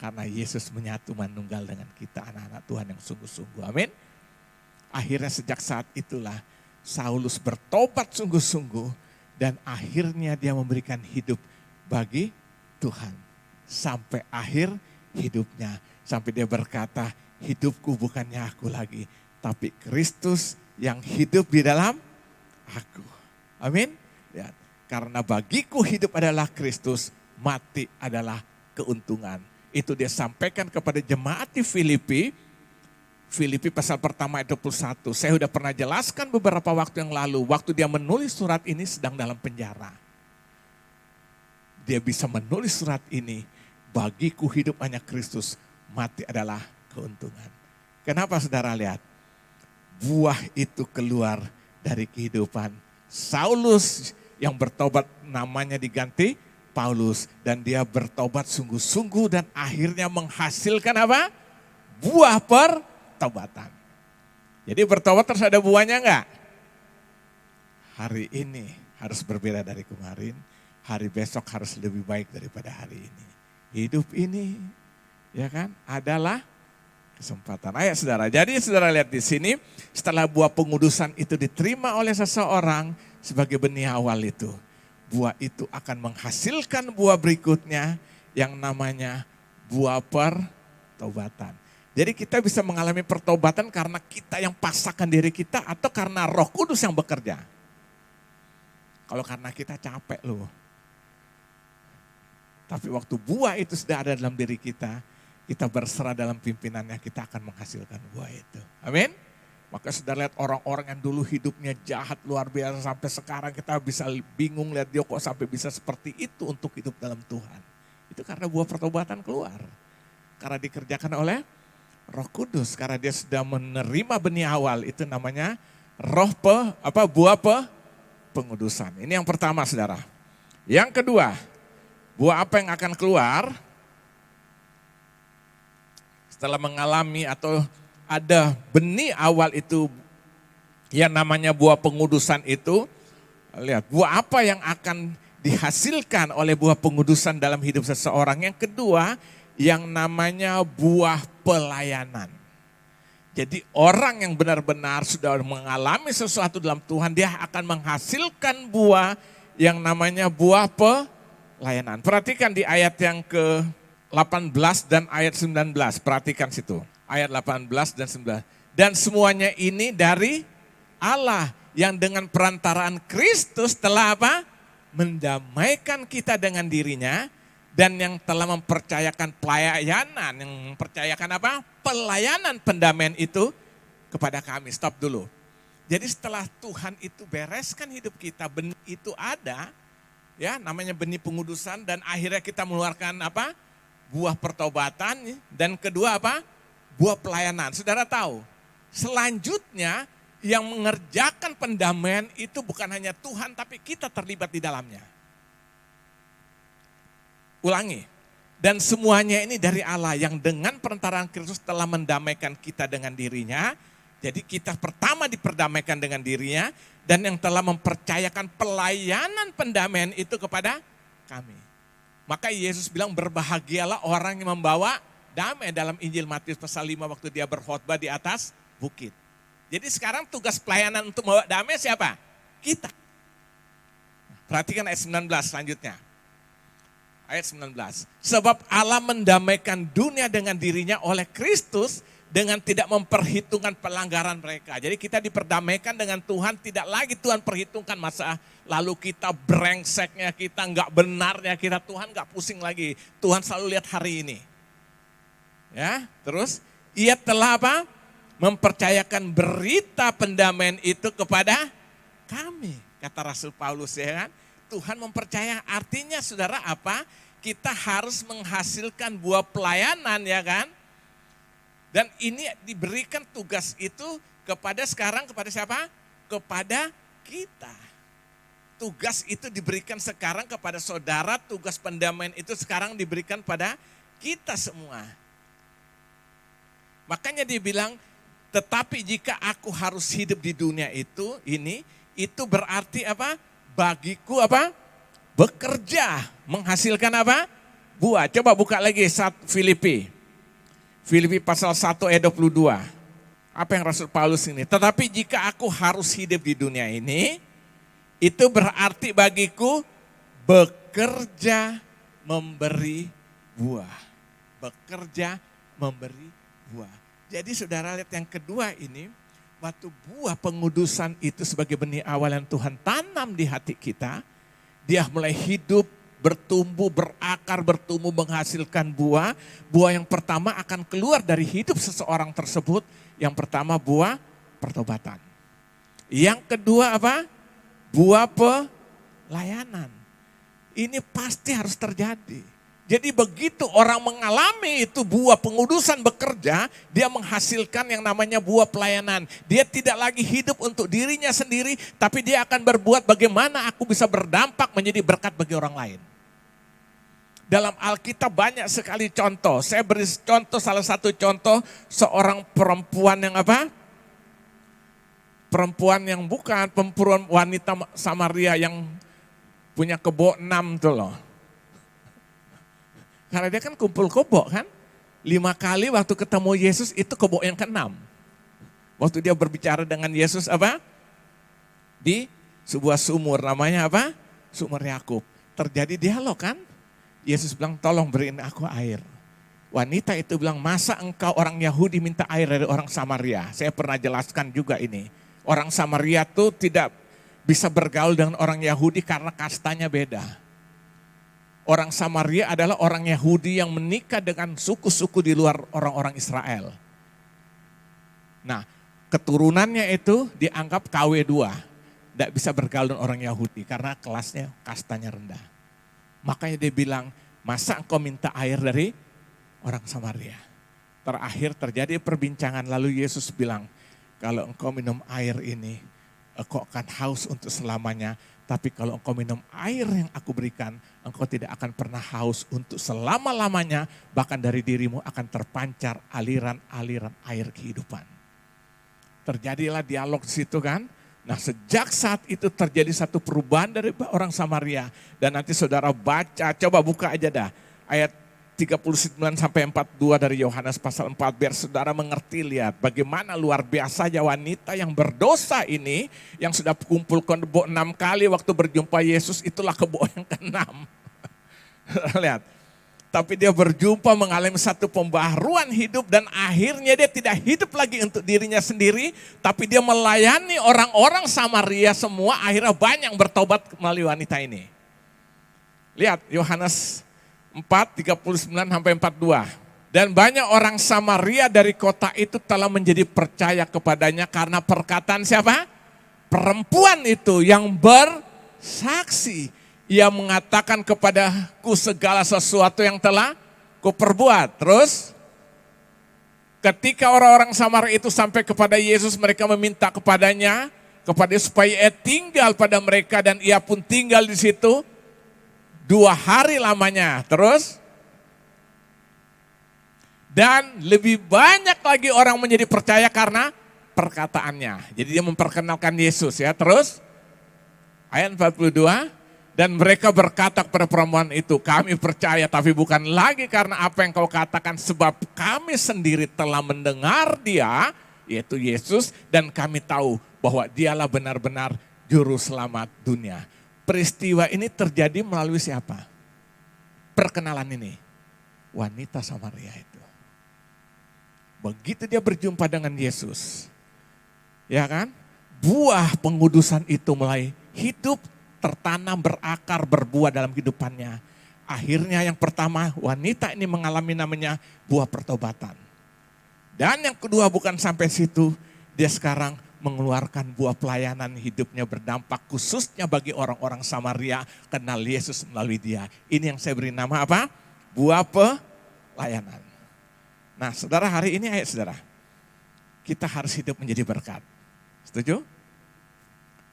Karena Yesus menyatu manunggal dengan kita anak-anak Tuhan yang sungguh-sungguh. Amin. Akhirnya sejak saat itulah Saulus bertobat sungguh-sungguh dan akhirnya dia memberikan hidup bagi Tuhan. Sampai akhir hidupnya. Sampai dia berkata, hidupku bukannya aku lagi, tapi Kristus yang hidup di dalam aku. Amin. Ya, karena bagiku hidup adalah Kristus, mati adalah keuntungan. Itu dia sampaikan kepada jemaat di Filipi. Filipi pasal pertama ayat 21. Saya sudah pernah jelaskan beberapa waktu yang lalu. Waktu dia menulis surat ini sedang dalam penjara. Dia bisa menulis surat ini. Bagiku hidup hanya Kristus, mati adalah keuntungan. Kenapa saudara lihat? Buah itu keluar dari kehidupan Saulus yang bertobat namanya diganti Paulus. Dan dia bertobat sungguh-sungguh dan akhirnya menghasilkan apa? Buah pertobatan. Jadi bertobat terus ada buahnya enggak? Hari ini harus berbeda dari kemarin. Hari besok harus lebih baik daripada hari ini. Hidup ini ya kan adalah kesempatan. Ayo saudara, jadi saudara lihat di sini setelah buah pengudusan itu diterima oleh seseorang sebagai benih awal itu. Buah itu akan menghasilkan buah berikutnya yang namanya buah pertobatan. Jadi kita bisa mengalami pertobatan karena kita yang paksakan diri kita atau karena Roh Kudus yang bekerja. Kalau karena kita capek loh. Tapi waktu buah itu sudah ada dalam diri kita berserah dalam pimpinannya, kita akan menghasilkan buah itu. Amin. Maka saudara lihat orang-orang yang dulu hidupnya jahat luar biasa sampai sekarang kita bisa bingung lihat dia kok sampai bisa seperti itu untuk hidup dalam Tuhan. Itu karena buah pertobatan keluar. Karena dikerjakan oleh Roh Kudus, karena dia sudah menerima benih awal, itu namanya buah pengudusan. Ini yang pertama saudara. Yang kedua, buah apa yang akan keluar setelah mengalami atau ada benih awal itu yang namanya buah pengudusan itu. Lihat buah apa yang akan dihasilkan oleh buah pengudusan dalam hidup seseorang. Yang kedua yang namanya buah pelayanan. Jadi orang yang benar-benar sudah mengalami sesuatu dalam Tuhan, dia akan menghasilkan buah yang namanya buah pelayanan. Perhatikan di ayat yang ke-18 dan ayat 19, perhatikan situ. Ayat 18 dan 19. Dan semuanya ini dari Allah yang dengan perantaraan Kristus telah apa? Mendamaikan kita dengan dirinya dan yang telah mempercayakan pelayanan, yang mempercayakan apa? Pelayanan pendamaian itu kepada kami. Stop dulu. Jadi setelah Tuhan itu bereskan hidup kita, benih itu ada, ya namanya benih pengudusan dan akhirnya kita mengeluarkan apa? Buah pertobatan dan kedua apa? Buah pelayanan. Saudara tahu, selanjutnya yang mengerjakan pendamaian itu bukan hanya Tuhan tapi kita terlibat di dalamnya. Ulangi. Dan semuanya ini dari Allah yang dengan perantaraan Kristus telah mendamaikan kita dengan dirinya. Jadi kita pertama diperdamaikan dengan dirinya dan yang telah mempercayakan pelayanan pendamaian itu kepada kami. Maka Yesus bilang berbahagialah orang yang membawa damai dalam Injil Matius pasal 5 waktu dia berkhotbah di atas bukit. Jadi sekarang tugas pelayanan untuk membawa damai siapa? Kita. Perhatikan ayat 19 selanjutnya. Ayat 19. Sebab Allah mendamaikan dunia dengan dirinya oleh Kristus dengan tidak memperhitungkan pelanggaran mereka. Jadi kita diperdamaikan dengan Tuhan, tidak lagi Tuhan perhitungkan masa lalu kita, brengseknya kita, enggak benarnya kita, Tuhan enggak pusing lagi. Tuhan selalu lihat hari ini. Ya, terus ia telah apa? Mempercayakan berita pendamaian itu kepada kami. Kata Rasul Paulus ya kan. Tuhan mempercaya, artinya saudara apa? Kita harus menghasilkan buah pelayanan ya kan. Dan ini diberikan tugas itu kepada sekarang kepada siapa? Kepada kita. Tugas itu diberikan sekarang kepada saudara, tugas pendamaian itu sekarang diberikan pada kita semua. Makanya dia bilang, tetapi jika aku harus hidup di dunia itu berarti apa? Bagiku apa? Bekerja, menghasilkan apa? Buah. Coba buka lagi Filipi pasal 1 ayat 22. Apa yang Rasul Paulus ini? Tetapi jika aku harus hidup di dunia ini, itu berarti bagiku bekerja memberi buah. Bekerja memberi buah. Jadi saudara lihat yang kedua ini, waktu buah pengudusan itu sebagai benih awal yang Tuhan tanam di hati kita, dia mulai hidup, bertumbuh, berakar, bertumbuh, menghasilkan buah. Buah yang pertama akan keluar dari hidup seseorang tersebut. Yang pertama buah pertobatan. Yang kedua apa? Buah pelayanan. Ini pasti harus terjadi. Jadi begitu orang mengalami itu buah pengudusan bekerja, dia menghasilkan yang namanya buah pelayanan. Dia tidak lagi hidup untuk dirinya sendiri, tapi dia akan berbuat bagaimana aku bisa berdampak menjadi berkat bagi orang lain. Dalam Alkitab banyak sekali contoh. Saya beri contoh, salah satu contoh seorang perempuan yang apa? Perempuan yang bukan, perempuan wanita Samaria yang punya kebo 6 tuh loh. Karena dia kan kumpul kebo kan. 5 kali waktu ketemu Yesus itu kebo yang ke-6. Waktu dia berbicara dengan Yesus apa? Di sebuah sumur namanya apa? Sumur Yakub. Terjadi dialog kan? Yesus bilang tolong beriin aku air. Wanita itu bilang masa engkau orang Yahudi minta air dari orang Samaria. Saya pernah jelaskan juga ini. Orang Samaria tuh tidak bisa bergaul dengan orang Yahudi karena kastanya beda. Orang Samaria adalah orang Yahudi yang menikah dengan suku-suku di luar orang-orang Israel. Nah, keturunannya itu dianggap KW2. Tidak bisa bergaul dengan orang Yahudi karena kelasnya, kastanya rendah. Makanya dia bilang, masa engkau minta air dari orang Samaria? Terakhir terjadi perbincangan lalu Yesus bilang, kalau engkau minum air ini, engkau akan haus untuk selamanya. Tapi kalau engkau minum air yang aku berikan, engkau tidak akan pernah haus untuk selama-lamanya. Bahkan dari dirimu akan terpancar aliran-aliran air kehidupan. Terjadilah dialog di situ kan. Nah sejak saat itu terjadi satu perubahan dari orang Samaria. Dan nanti saudara baca, coba buka aja dah. Ayat 39 sampai 42 dari Yohanes pasal 4. Biar saudara mengerti, lihat bagaimana luar biasanya wanita yang berdosa ini. Yang sudah kumpul kebo 6 kali waktu berjumpa Yesus, itulah kebo yang ke-6. Lihat. Tapi dia berjumpa mengalami satu pembaharuan hidup dan akhirnya dia tidak hidup lagi untuk dirinya sendiri. Tapi dia melayani orang-orang Samaria semua, akhirnya banyak bertobat melalui wanita ini. Lihat Yohanes 4, 39 sampai 42. Dan banyak orang Samaria dari kota itu telah menjadi percaya kepadanya karena perkataan siapa? Perempuan itu yang bersaksi. Ia mengatakan kepadaku segala sesuatu yang telah kuperbuat. Terus ketika orang-orang Samaria itu sampai kepada Yesus, mereka meminta kepadanya supaya ia tinggal pada mereka dan ia pun tinggal di situ 2 hari lamanya. Terus dan lebih banyak lagi orang menjadi percaya karena perkataannya. Jadi dia memperkenalkan Yesus ya. Terus ayat 42. Dan mereka berkata kepada perempuan itu, kami percaya tapi bukan lagi karena apa yang kau katakan. Sebab kami sendiri telah mendengar dia, yaitu Yesus. Dan kami tahu bahwa dialah benar-benar juru selamat dunia. Peristiwa ini terjadi melalui siapa? Perkenalan ini. Wanita Samaria itu. Begitu dia berjumpa dengan Yesus. Ya kan? Buah pengudusan itu mulai hidup, tertanam, berakar, berbuah dalam kehidupannya. Akhirnya yang pertama wanita ini mengalami namanya buah pertobatan. Dan yang kedua bukan sampai situ, dia sekarang mengeluarkan buah pelayanan, hidupnya berdampak khususnya bagi orang-orang Samaria, kenal Yesus melalui dia. Ini yang saya beri nama apa? Buah pelayanan. Nah saudara, hari ini ayo saudara, kita harus hidup menjadi berkat. Setuju?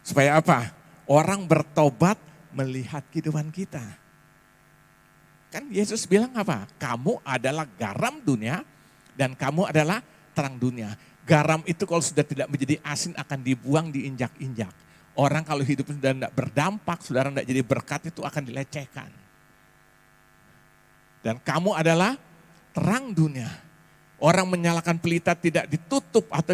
Supaya apa? Orang bertobat melihat kehidupan kita. Kan Yesus bilang apa? Kamu adalah garam dunia dan kamu adalah terang dunia. Garam itu kalau sudah tidak menjadi asin akan dibuang, diinjak-injak. Orang kalau hidup sudah tidak berdampak, saudara tidak jadi berkat, itu akan dilecehkan. Dan kamu adalah terang dunia. Orang menyalakan pelita tidak ditutup atau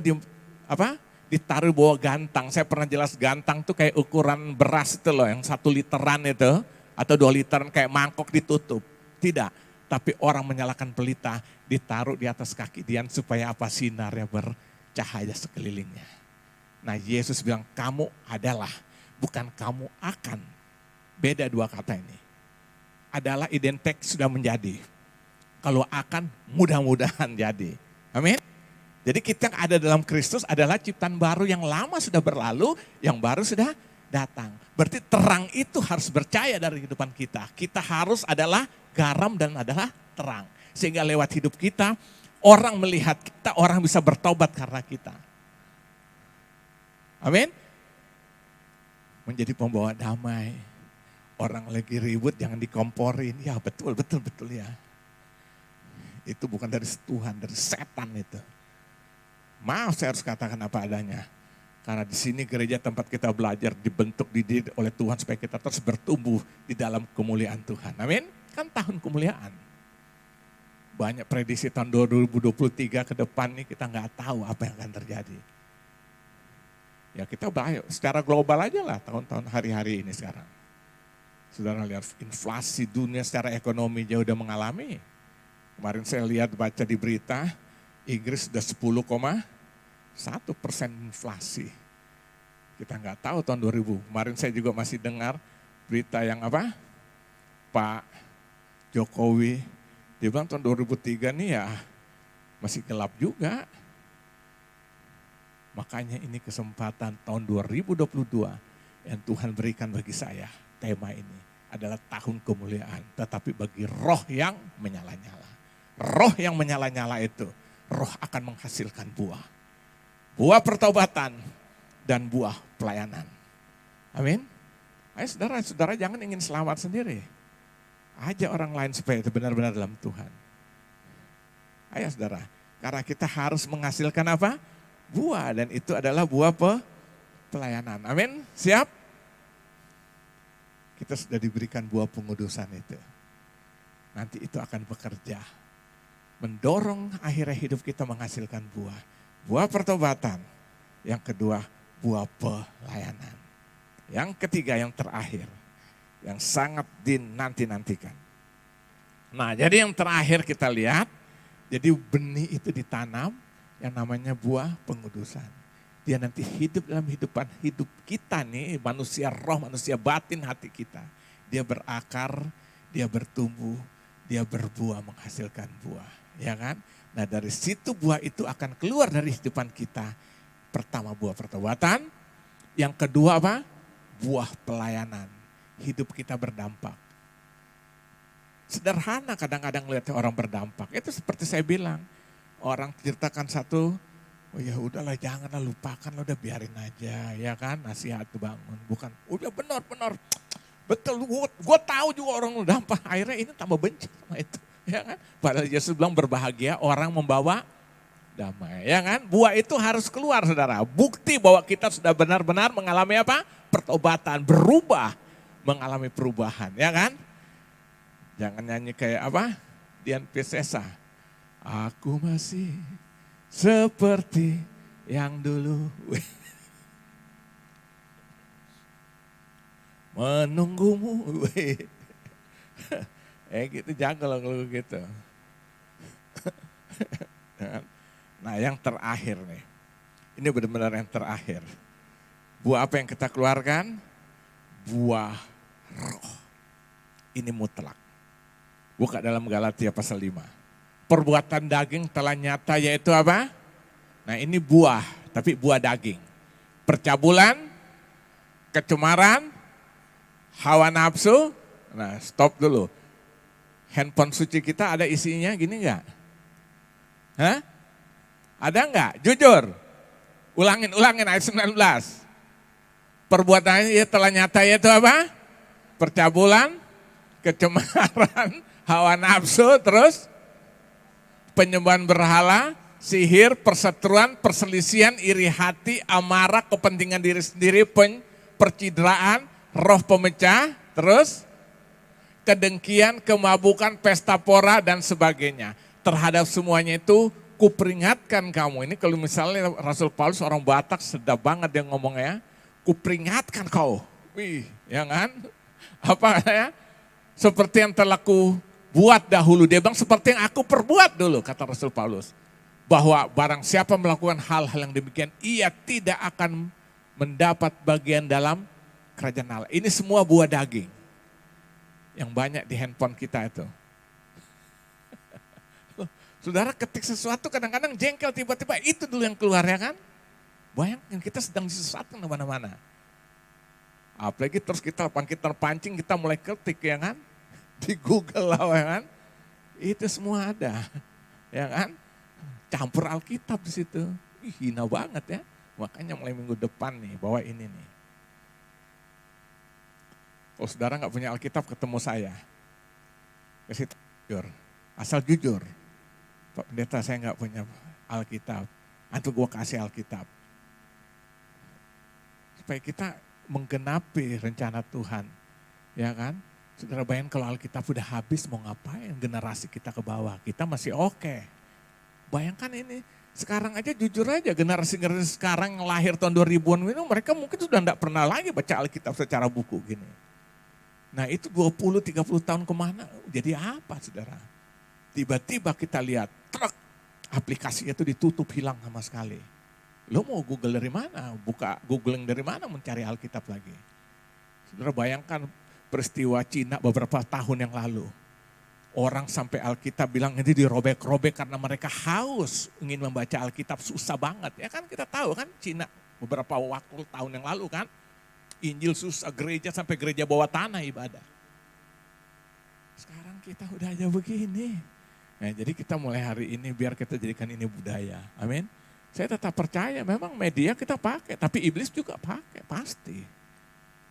ditaruh bawah gantang. Saya pernah jelas gantang tuh kayak ukuran beras itu loh, yang 1 literan itu atau 2 literan kayak mangkok ditutup. Tidak, tapi orang menyalakan pelita ditaruh di atas kaki Dian supaya apa? Sinarnya bercahaya sekelilingnya. Nah Yesus bilang kamu adalah, bukan kamu akan. Beda 2 kata ini. Adalah identik sudah menjadi. Kalau akan mudah-mudahan jadi. Amin. Jadi kita yang ada dalam Kristus adalah ciptaan baru, yang lama sudah berlalu, yang baru sudah datang. Berarti terang itu harus bercahaya dari kehidupan kita. Kita harus adalah garam dan adalah terang. Sehingga lewat hidup kita, orang melihat kita, orang bisa bertobat karena kita. Amin. Menjadi pembawa damai. Orang lagi ribut jangan dikomporin. Ya betul ya. Itu bukan dari Tuhan, dari setan itu. Maaf saya harus katakan apa adanya. Karena di sini gereja tempat kita belajar dibentuk dididik oleh Tuhan supaya kita terus bertumbuh di dalam kemuliaan Tuhan. Amin. Kan tahun kemuliaan. Banyak prediksi tahun 2023 ke depan nih kita nggak tahu apa yang akan terjadi. Ya kita secara global aja lah tahun-tahun hari-hari ini sekarang. Saudara lihat inflasi dunia secara ekonomi dia udah mengalami. Kemarin saya lihat baca di berita Inggris sudah 10,1% inflasi. Kita nggak tahu tahun 2000. Kemarin saya juga masih dengar berita yang apa? Pak Jokowi dia bilang tahun 2003 nih ya masih gelap juga. Makanya ini kesempatan tahun 2022 yang Tuhan berikan bagi saya. Tema ini adalah tahun kemuliaan. Tetapi bagi roh yang menyala-nyala. Roh yang menyala-nyala itu, roh akan menghasilkan buah. Buah pertobatan dan buah pelayanan. Amin. Ayo saudara jangan ingin selamat sendiri. Ajak orang lain supaya itu benar-benar dalam Tuhan. Ayo saudara, karena kita harus menghasilkan apa? Buah, dan itu adalah buah pelayanan. Amin, siap? Kita sudah diberikan buah pengudusan itu. Nanti itu akan bekerja. Mendorong akhirnya hidup kita menghasilkan buah. Buah pertobatan. Yang kedua, buah pelayanan. Yang ketiga, yang terakhir. Yang sangat dinanti-nantikan. Nah, jadi yang terakhir kita lihat, jadi benih itu ditanam, yang namanya buah pengudusan. Dia nanti hidup dalam hidup kita nih, manusia roh, manusia batin hati kita. Dia berakar, dia bertumbuh, dia berbuah, menghasilkan buah. Ya kan? Nah dari situ buah itu akan keluar dari kehidupan kita. Pertama buah pertobatan, yang kedua apa? Buah pelayanan. Hidup kita berdampak. Sederhana kadang-kadang lihat orang berdampak. Itu seperti saya bilang, orang ceritakan satu, oh ya udahlah janganlah lupakan, udah biarin aja ya kan, nasihat itu bangun. Bukan, udah benar, betul, gue tahu juga orang berdampak, akhirnya ini tambah benci sama itu. Ya kan? Padahal Yesus bilang berbahagia orang membawa damai. Ya kan? Buah itu harus keluar saudara. Bukti bahwa kita sudah benar-benar mengalami apa? Pertobatan, berubah, mengalami perubahan. Ya kan? Jangan nyanyi kayak apa? Dian Piscesa. Aku masih seperti yang dulu. Menunggumu. Gitu jangan kalau gitu. Nah yang terakhir nih. Ini benar-benar yang terakhir. Buah apa yang kita keluarkan? Buah roh. Ini mutlak. Buka dalam Galatia pasal 5. Perbuatan daging telah nyata yaitu apa? Nah ini buah, tapi buah daging. Percabulan, kecemaran, hawa nafsu. Nah stop dulu. Handphone suci kita ada isinya gini enggak? Hah? Ada enggak? Jujur. Ulangin ayat 19. Perbuatannya telah nyata yaitu apa? Percabulan, kecemaran, hawa nafsu, terus penyembahan berhala, sihir, perseteruan, perselisihan, iri hati, amarah, kepentingan diri sendiri, percideraan, roh pemecah, terus kedengkian, kemabukan, pesta pora, dan sebagainya. Terhadap semuanya itu kuperingatkan kamu. Ini kalau misalnya Rasul Paulus orang Batak sedap banget dia ngomongnya. Kuperingatkan kau. Wih, ya kan? Apa ya? Seperti yang telah buat dahulu. Dia bilang seperti yang aku perbuat dulu, kata Rasul Paulus. Bahwa barang siapa melakukan hal-hal yang demikian, ia tidak akan mendapat bagian dalam kerajaan Allah. Ini semua buah daging. Yang banyak di handphone kita itu. Saudara ketik sesuatu kadang-kadang jengkel tiba-tiba itu dulu yang keluar ya kan. Bayangkan kita sedang disesatkan di mana-mana. Apalagi terus kita terpancing kita mulai ketik ya kan. Di Google lah ya kan, itu semua ada, ya kan, campur Alkitab di situ, hina banget ya, makanya mulai minggu depan nih bawa ini nih. Kalau saudara nggak punya Alkitab ketemu saya, kasih jujur, asal jujur. Pak Pendeta saya nggak punya Alkitab, nanti gue kasih Alkitab. Supaya kita menggenapi rencana Tuhan, ya kan? Saudara bayangkan kalau Alkitab udah habis mau ngapain generasi kita ke bawah, kita masih oke. Bayangkan ini, sekarang aja jujur aja generasi-generasi sekarang yang lahir tahun 2000-an ini mereka mungkin sudah tidak pernah lagi baca Alkitab secara buku gini. Nah itu 20-30 tahun kemana, jadi apa saudara? Tiba-tiba kita lihat, truk, aplikasinya itu ditutup hilang sama sekali. Lo mau Google dari mana, buka googling dari mana mencari Alkitab lagi. Saudara bayangkan peristiwa Cina beberapa tahun yang lalu. Orang sampai Alkitab bilang ini dirobek-robek karena mereka haus ingin membaca Alkitab, susah banget. Ya kan kita tahu kan Cina beberapa waktu tahun yang lalu kan. Injil susah, gereja sampai gereja bawah tanah ibadah. Sekarang kita udah aja begini. Nah, jadi kita mulai hari ini biar kita jadikan ini budaya. Amin. Saya tetap percaya memang media kita pakai, tapi iblis juga pakai pasti.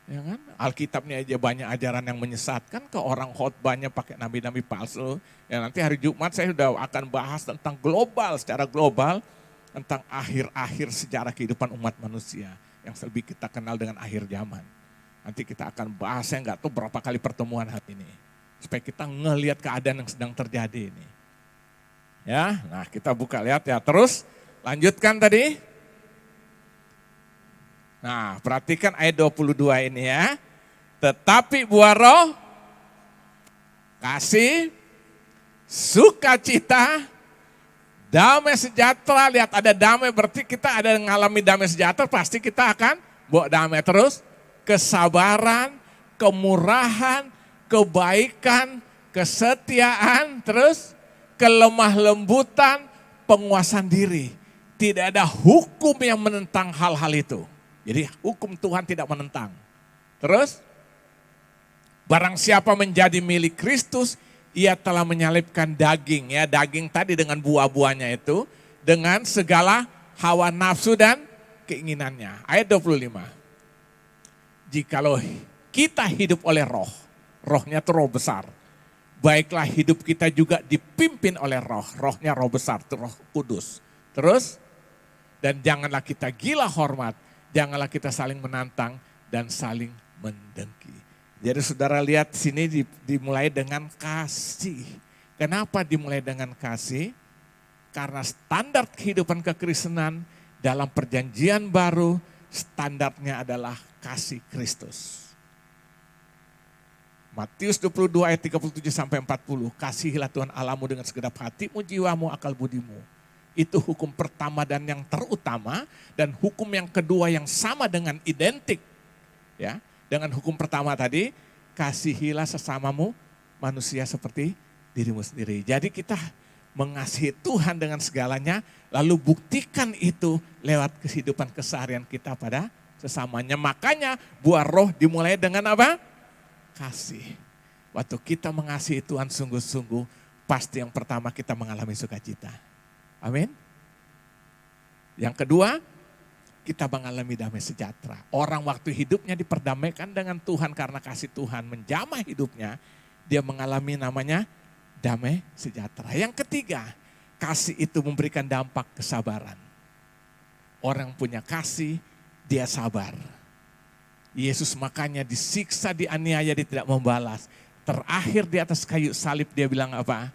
Ya kan? Alkitabnya aja banyak ajaran yang menyesatkan, ke orang khotbahnya pakai nabi-nabi palsu. Ya nanti hari Jumat saya sudah akan bahas tentang global, secara global, tentang akhir-akhir sejarah kehidupan umat manusia yang lebih kita kenal dengan akhir zaman. Nanti kita akan bahas, saya nggak tahu berapa kali pertemuan hari ini. Supaya kita ngelihat keadaan yang sedang terjadi ini. Ya, nah kita buka lihat ya. Terus lanjutkan tadi. Nah, perhatikan ayat 22 ini ya. Tetapi buah roh, kasih, sukacita, damai sejahtera. Lihat ada damai, berarti kita ada mengalami damai sejahtera, pasti kita akan bawa damai terus. Kesabaran, kemurahan, kebaikan, kesetiaan, terus kelemah lembutan, penguasaan diri. Tidak ada hukum yang menentang hal-hal itu. Jadi hukum Tuhan tidak menentang. Terus, barang siapa menjadi milik Kristus, ia telah menyalibkan daging. Ya, daging tadi dengan buah-buahnya itu, dengan segala hawa nafsu dan keinginannya. Ayat 25. Jikalau kita hidup oleh roh, rohnya itu roh besar. Baiklah hidup kita juga dipimpin oleh roh, rohnya roh besar, itu roh kudus. Terus, dan janganlah kita gila hormat, janganlah kita saling menantang dan saling mendengki. Jadi saudara lihat sini dimulai dengan kasih. Kenapa dimulai dengan kasih? Karena standar kehidupan kekristenan dalam perjanjian baru, standarnya adalah kasih Kristus. Matius 22 ayat 37 sampai 40. Kasihilah Tuhan Allahmu dengan segenap hatimu, jiwamu, akal budimu. Itu hukum pertama dan yang terutama, dan hukum yang kedua yang sama dengan identik. Ya, dengan hukum pertama tadi, kasihilah sesamamu manusia seperti dirimu sendiri. Jadi kita mengasihi Tuhan dengan segalanya, lalu buktikan itu lewat kehidupan keseharian kita pada sesamanya. Makanya buah roh dimulai dengan apa? Kasih. Waktu kita mengasihi Tuhan sungguh-sungguh, pasti yang pertama kita mengalami sukacita. Amin. Yang kedua, kita mengalami damai sejahtera. Orang waktu hidupnya diperdamaikan dengan Tuhan karena kasih Tuhan menjamah hidupnya, dia mengalami namanya damai sejahtera. Yang ketiga, kasih itu memberikan dampak kesabaran. Orang punya kasih, dia sabar. Yesus makanya disiksa, dianiaya, dia tidak membalas. Terakhir di atas kayu salib dia bilang apa?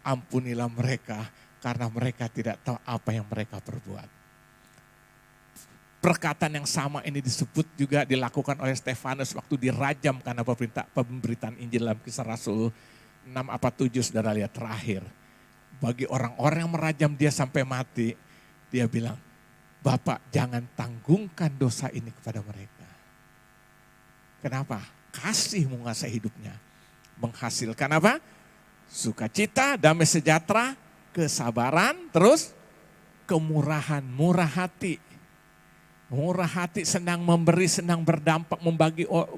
Ampunilah mereka karena mereka tidak tahu apa yang mereka perbuat. Perkataan yang sama ini disebut juga dilakukan oleh Stefanus waktu dirajam karena pemberitaan Injil dalam Kisah Rasul 6 apa 7 saudara lihat terakhir. Bagi orang-orang yang merajam dia sampai mati, dia bilang, Bapak jangan tanggungkan dosa ini kepada mereka. Kenapa? Kasih menguasai hidupnya. Menghasilkan apa? Sukacita, damai sejahtera, kesabaran, terus kemurahan, murah hati. Murah hati, senang memberi, senang berdampak,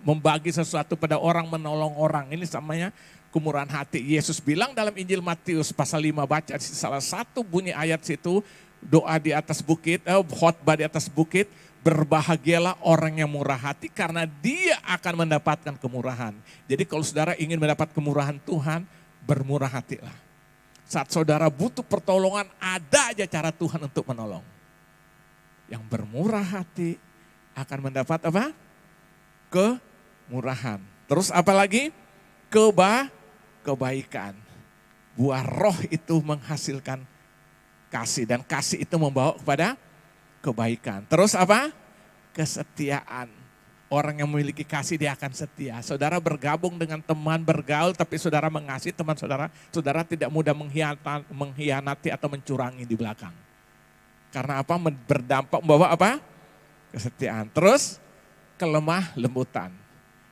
membagi sesuatu pada orang, menolong orang. Ini namanya kemurahan hati. Yesus bilang dalam Injil Matius pasal 5, baca salah satu bunyi ayat situ, doa di atas bukit, khotbah di atas bukit, Berbahagialah orang yang murah hati karena dia akan mendapatkan kemurahan. Jadi kalau saudara ingin mendapat kemurahan Tuhan, bermurah hatilah. Saat saudara butuh pertolongan, ada aja cara Tuhan untuk menolong. Yang bermurah hati akan mendapat apa? Kemurahan. Terus apa lagi? Kebaikan. Buah roh itu menghasilkan kasih dan kasih itu membawa kepada kebaikan. Terus apa? Kesetiaan. Orang yang memiliki kasih dia akan setia. Saudara bergabung dengan teman, bergaul tapi saudara mengasihi teman saudara, saudara tidak mudah mengkhianati atau mencurangi di belakang. Karena apa? Berdampak membawa apa? Kesetiaan. Terus kelemah lembutan.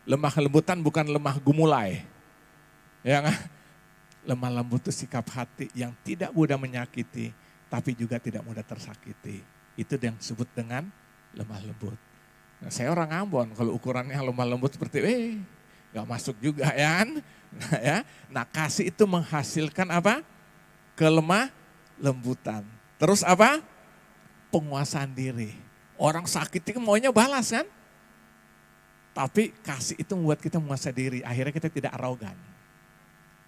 Lemah lembutan bukan lemah gumulai. Ya kan? Lemah lembut itu sikap hati yang tidak mudah menyakiti, tapi juga tidak mudah tersakiti. Itu yang disebut dengan lemah lembut. Nah, saya orang Ambon, kalau ukurannya lemah lembut seperti, gak masuk juga ya kan. Nah, ya. Nah kasih itu menghasilkan apa? Kelemah lembutan. Terus apa? Penguasaan diri. Orang sakit itu maunya balas kan. Tapi kasih itu membuat kita menguasai diri, akhirnya kita tidak arogan.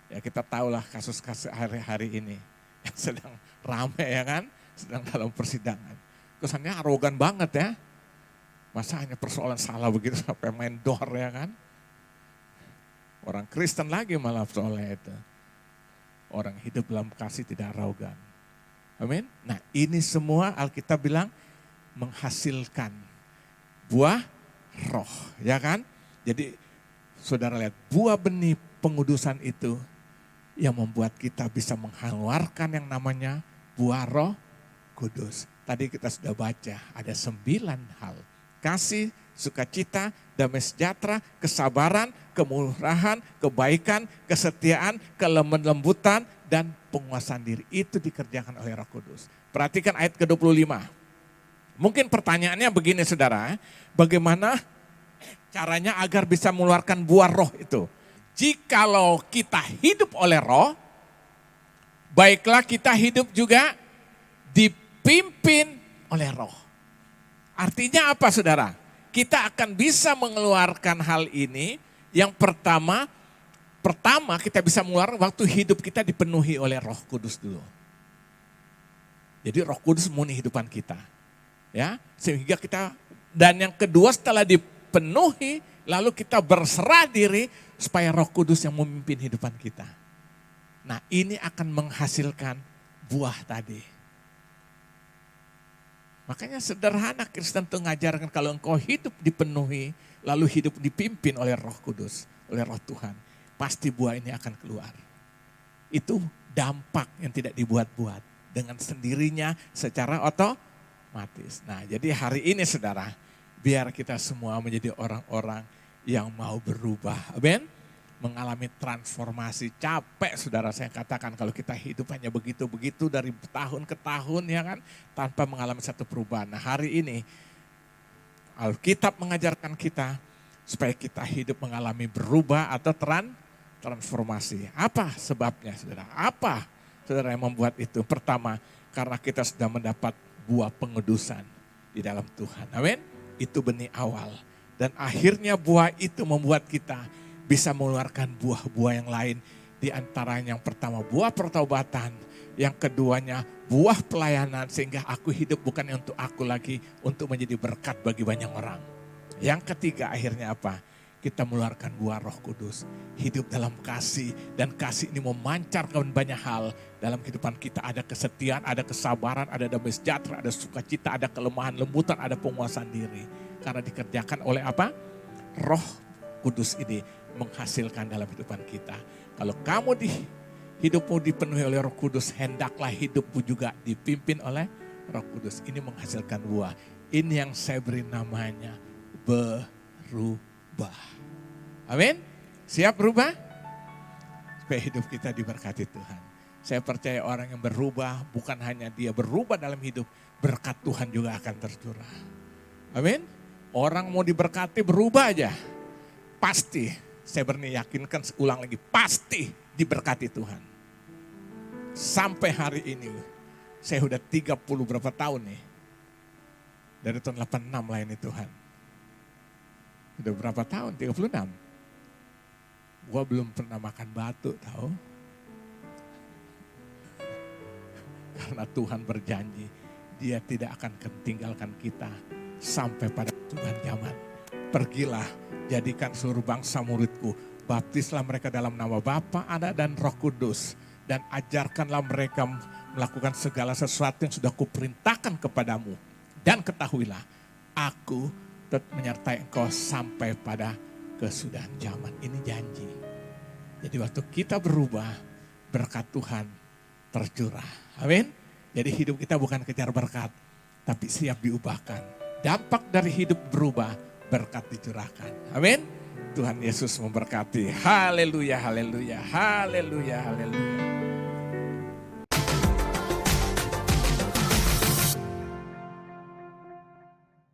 Ya kita tahulah kasus-kasus hari-hari ini yang sedang ramai ya kan, sedang dalam persidangan. Kesannya arogan banget ya. Masa hanya persoalan salah begitu sampai main dor ya kan. Orang Kristen lagi malah soalnya itu. Orang hidup dalam kasih tidak arogan. Amin. Nah ini semua Alkitab bilang menghasilkan buah roh ya kan. Jadi saudara lihat buah benih pengudusan itu yang membuat kita bisa mengeluarkan yang namanya buah roh kudus. Tadi kita sudah baca ada 9 hal. Kasih, sukacita, damai sejahtera, kesabaran, kemurahan, kebaikan, kesetiaan, kelemah lembutan, dan penguasaan diri. Itu dikerjakan oleh Roh Kudus. Perhatikan ayat ke-25. Mungkin pertanyaannya begini saudara, bagaimana caranya agar bisa mengeluarkan buah roh itu? Jikalau kita hidup oleh roh, baiklah kita hidup juga dipimpin oleh roh. Artinya apa saudara? Kita akan bisa mengeluarkan hal ini. Yang pertama kita bisa mengeluarkan waktu hidup kita dipenuhi oleh Roh Kudus dulu. Jadi Roh Kudus memenuhi kehidupan kita. Ya, sehingga kita, dan yang kedua setelah dipenuhi, lalu kita berserah diri supaya Roh Kudus yang memimpin kehidupan kita. Nah ini akan menghasilkan buah tadi. Makanya sederhana Kristen itu mengajarkan kalau engkau hidup dipenuhi, lalu hidup dipimpin oleh Roh Kudus, oleh Roh Tuhan, pasti buah ini akan keluar. Itu dampak yang tidak dibuat-buat, dengan sendirinya secara otomatis. Nah jadi hari ini saudara, biar kita semua menjadi orang-orang yang mau berubah. Amin. Mengalami transformasi. Capek saudara saya katakan kalau kita hidup hanya begitu-begitu dari tahun ke tahun ya kan. Tanpa mengalami satu perubahan. Nah hari ini Alkitab mengajarkan kita supaya kita hidup mengalami berubah atau transformasi. Apa sebabnya saudara? Apa saudara yang membuat itu? Pertama karena kita sudah mendapat buah pengudusan di dalam Tuhan. Amin. Itu benih awal. Dan akhirnya buah itu membuat kita bisa mengeluarkan buah-buah yang lain. Di antaranya yang pertama buah pertobatan. Yang keduanya buah pelayanan sehingga aku hidup bukan untuk aku lagi. Untuk menjadi berkat bagi banyak orang. Yang ketiga akhirnya apa? Kita mengeluarkan buah Roh Kudus. Hidup dalam kasih. Dan kasih ini memancarkan banyak hal. Dalam kehidupan kita ada kesetiaan, ada kesabaran, ada damai sejahtera, ada sukacita, ada kelemahan lembutan, ada penguasaan diri. Karena dikerjakan oleh apa? Roh Kudus ini menghasilkan dalam kehidupan kita. Kalau kamu hidupmu dipenuhi oleh Roh Kudus, hendaklah hidupmu juga dipimpin oleh Roh Kudus. Ini menghasilkan buah. Ini yang saya beri namanya berubah. Amin. Siap berubah? Supaya hidup kita diberkati Tuhan. Saya percaya orang yang berubah bukan hanya dia berubah dalam hidup, berkat Tuhan juga akan tercurah. Amin. Orang mau diberkati berubah aja. Pasti. Saya yakinkan seulang lagi, pasti diberkati Tuhan. Sampai hari ini, saya udah 30 berapa tahun nih. Dari tahun 86 melayani Tuhan. Udah berapa tahun? 36. Gua belum pernah makan batu tahu. Karena Tuhan berjanji, Dia tidak akan tinggalkan kita sampai pada Tuhan zaman. Pergilah, jadikan seluruh bangsa muridku. Baptislah mereka dalam nama Bapa, Anak, dan Roh Kudus. Dan ajarkanlah mereka melakukan segala sesuatu yang sudah kuperintahkan kepadamu. Dan ketahuilah, aku tetap menyertai engkau sampai pada kesudahan zaman. Ini janji. Jadi waktu kita berubah, berkat Tuhan tercurah. Amin. Jadi hidup kita bukan kejar berkat, tapi siap diubahkan. Dampak dari hidup berubah, berkat dicurahkan. Amin. Tuhan Yesus memberkati. Haleluya, haleluya, haleluya, haleluya.